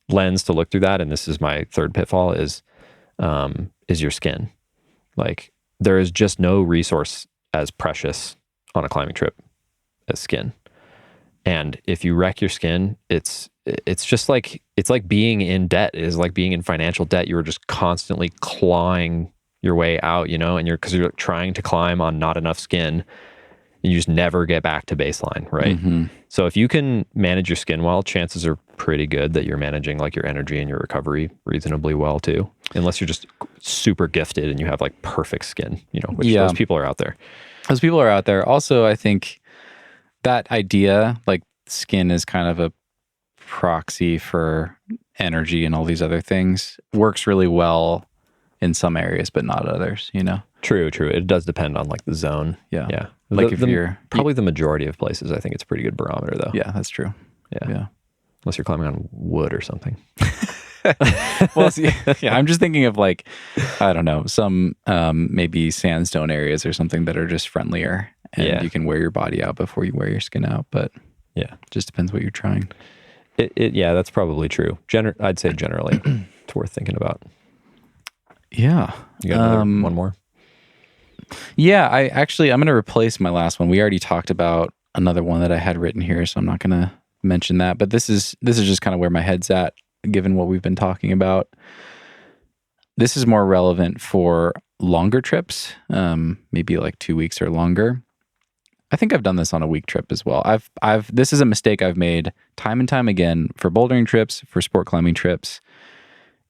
lens to look through that, and this is my third pitfall, is your skin. Like there is just no resource as precious on a climbing trip as skin. And if you wreck your skin, it's just like, it's like being in debt. It is like being in financial debt. You are just constantly clawing your way out, you know, and because you're trying to climb on not enough skin, and you just never get back to baseline, right? So if you can manage your skin well, chances are pretty good that you're managing like your energy and your recovery reasonably well too, unless you're just super gifted and you have like perfect skin, you know, which those people are out there. Those people are out there. Also, I think that idea, like skin is kind of a proxy for energy and all these other things. Works really well in some areas, but not others, you know? True. It does depend on like the zone. Yeah. Yeah. Like if you're... Probably the majority of places, I think it's a pretty good barometer though. Yeah, that's true. Yeah. Unless you're climbing on wood or something. Well, see, yeah, I'm just thinking of like, I don't know, some maybe sandstone areas or something that are just friendlier and you can wear your body out before you wear your skin out. But yeah, it just depends what you're trying. Yeah, that's probably true. I'd say generally it's worth thinking about. Yeah. You got another one more? Yeah, I'm going to replace my last one. We already talked about another one that I had written here, so I'm not going to mention that. But this is just kind of where my head's at, given what we've been talking about. This is more relevant for longer trips, maybe like 2 weeks or longer. I think I've done this on a week trip as well. This is a mistake I've made time and time again for bouldering trips, for sport climbing trips,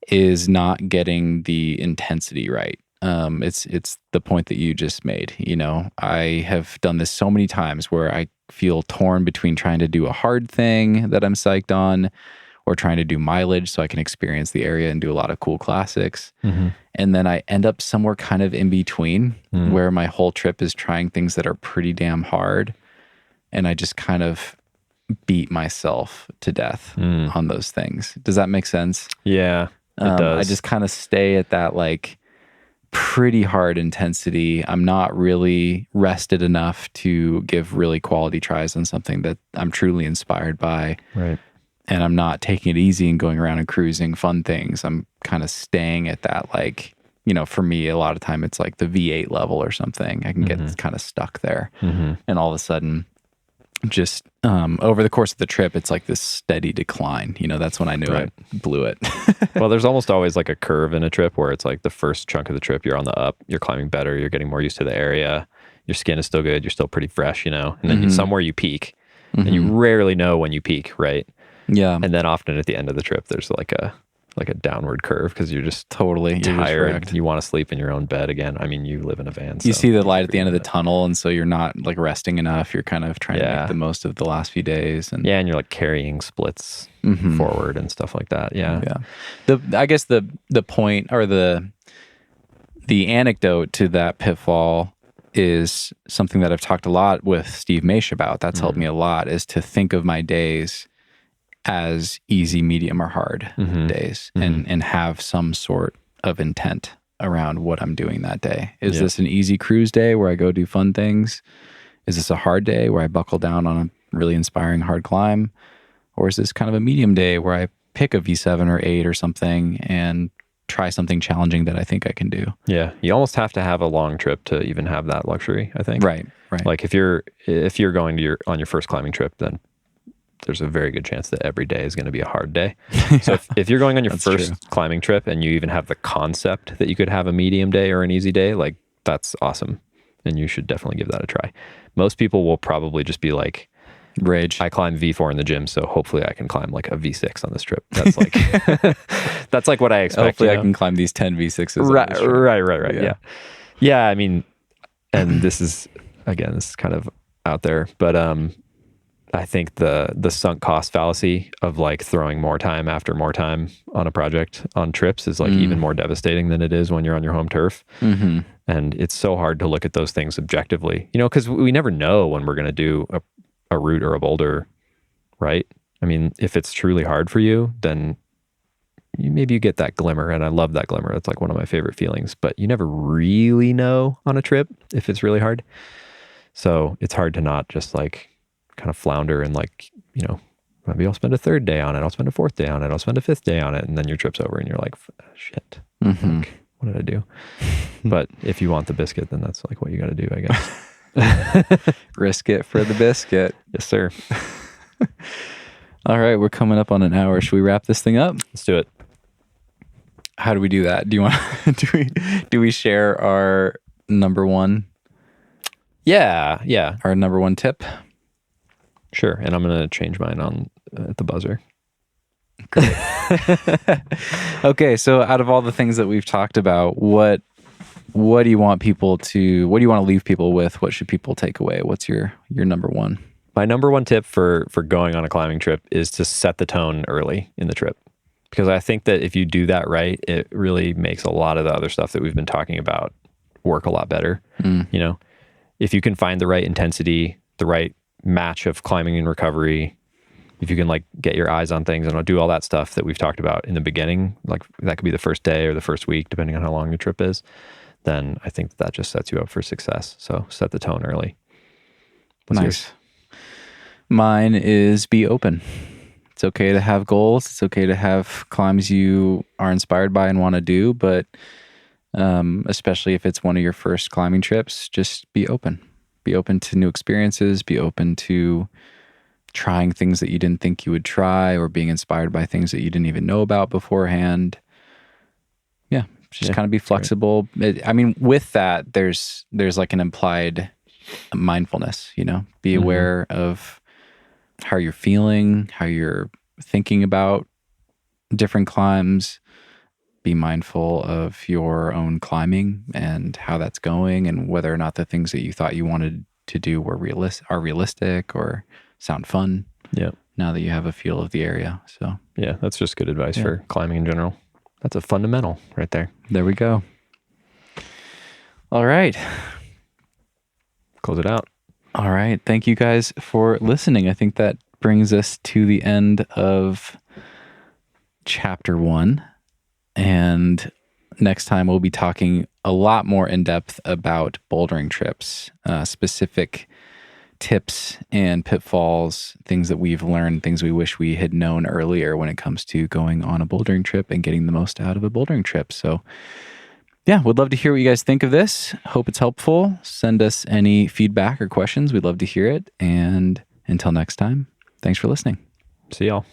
is not getting the intensity right. It's the point that you just made. You know, I have done this so many times where I feel torn between trying to do a hard thing that I'm psyched on or trying to do mileage so I can experience the area and do a lot of cool classics. Mm-hmm. And then I end up somewhere kind of in between where my whole trip is trying things that are pretty damn hard. And I just kind of beat myself to death on those things. Does that make sense? Yeah, it does. I just kind of stay at that like pretty hard intensity. I'm not really rested enough to give really quality tries on something that I'm truly inspired by. Right. And I'm not taking it easy and going around and cruising fun things. I'm kind of staying at that, like, you know, for me, a lot of time it's like the V8 level or something. I can get kind of stuck there. And all of a sudden, just over the course of the trip, it's like this steady decline. You know, that's when I knew I blew it. Well, there's almost always like a curve in a trip where it's like the first chunk of the trip, you're on the up, you're climbing better, you're getting more used to the area, your skin is still good, you're still pretty fresh, you know, and then somewhere you peak, and you rarely know when you peak, right? Yeah. And then often at the end of the trip, there's like a downward curve because you're just totally tired. You want to sleep in your own bed again. I mean, you live in a van. You see the light at the end of the tunnel, and so you're not like resting enough. You're kind of trying to make the most of the last few days. And and you're like carrying splits forward and stuff like that. Yeah. I guess the point or the anecdote to that pitfall is something that I've talked a lot with Steve Maish about. That's helped me a lot, is to think of my days as easy, medium, or hard days and have some sort of intent around what I'm doing that day. Is this an easy cruise day where I go do fun things? Is this a hard day where I buckle down on a really inspiring hard climb? Or is this kind of a medium day where I pick a V7 or 8 or something and try something challenging that I think I can do? Yeah. You almost have to have a long trip to even have that luxury, I think. Right. Like if you're going to on your first climbing trip, then there's a very good chance that every day is going to be a hard day. So if you're going on your first climbing trip and you even have the concept that you could have a medium day or an easy day, like that's awesome. And you should definitely give that a try. Most people will probably just be like, rage. I climb V4 in the gym, so hopefully I can climb like a V6 on this trip. That's like that's like what I expect. Hopefully I can climb these 10 V6s. Right. Yeah. I mean, and this is kind of out there, but I think the sunk cost fallacy of like throwing more time after more time on a project on trips is like even more devastating than it is when you're on your home turf. And it's so hard to look at those things objectively, you know, because we never know when we're going to do a route or a boulder, right? I mean, if it's truly hard for you, then maybe you get that glimmer, and I love that glimmer. That's like one of my favorite feelings, but you never really know on a trip if it's really hard. So it's hard to not just like kind of flounder and like, you know, maybe I'll spend a third day on it. I'll spend a fourth day on it. I'll spend a fifth day on it. And then your trip's over and you're like, shit, like, what did I do? But if you want the biscuit, then that's like what you got to do, I guess. Risk it for the biscuit. Yes, sir. All right. We're coming up on an hour. Should we wrap this thing up? Let's do it. How do we do that? Do you want, do we share our number one? Yeah. Our number one tip? Sure. And I'm going to change mine on at the buzzer. Great. Okay. So out of all the things that we've talked about, what do you want to leave people with? What should people take away? What's your number one? My number one tip for going on a climbing trip is to set the tone early in the trip. Because I think that if you do that right, it really makes a lot of the other stuff that we've been talking about work a lot better. You know, if you can find the right intensity, the right match of climbing and recovery, if you can like get your eyes on things and do all that stuff that we've talked about in the beginning, like that could be the first day or the first week, depending on how long your trip is, then I think that just sets you up for success. So set the tone early. What's Nice. yours? Mine is be open. It's okay to have goals. It's okay to have climbs you are inspired by and want to do, but especially if it's one of your first climbing trips, just be open. Be open to new experiences. Be open to trying things that you didn't think you would try, or being inspired by things that you didn't even know about beforehand. Yeah, just kind of be flexible. I mean, with that, there's like an implied mindfulness, you know, be aware of how you're feeling, how you're thinking about different climbs. Be mindful of your own climbing and how that's going, and whether or not the things that you thought you wanted to do are realistic or sound fun. Yeah. Now that you have a feel of the area. So yeah, that's just good advice for climbing in general. That's a fundamental right there. There we go. All right. Close it out. All right. Thank you guys for listening. I think that brings us to the end of chapter 1. And next time we'll be talking a lot more in depth about bouldering trips, specific tips and pitfalls, things that we've learned, things we wish we had known earlier when it comes to going on a bouldering trip and getting the most out of a bouldering trip. So yeah, would love to hear what you guys think of this. Hope it's helpful. Send us any feedback or questions. We'd love to hear it. And until next time, thanks for listening. See y'all.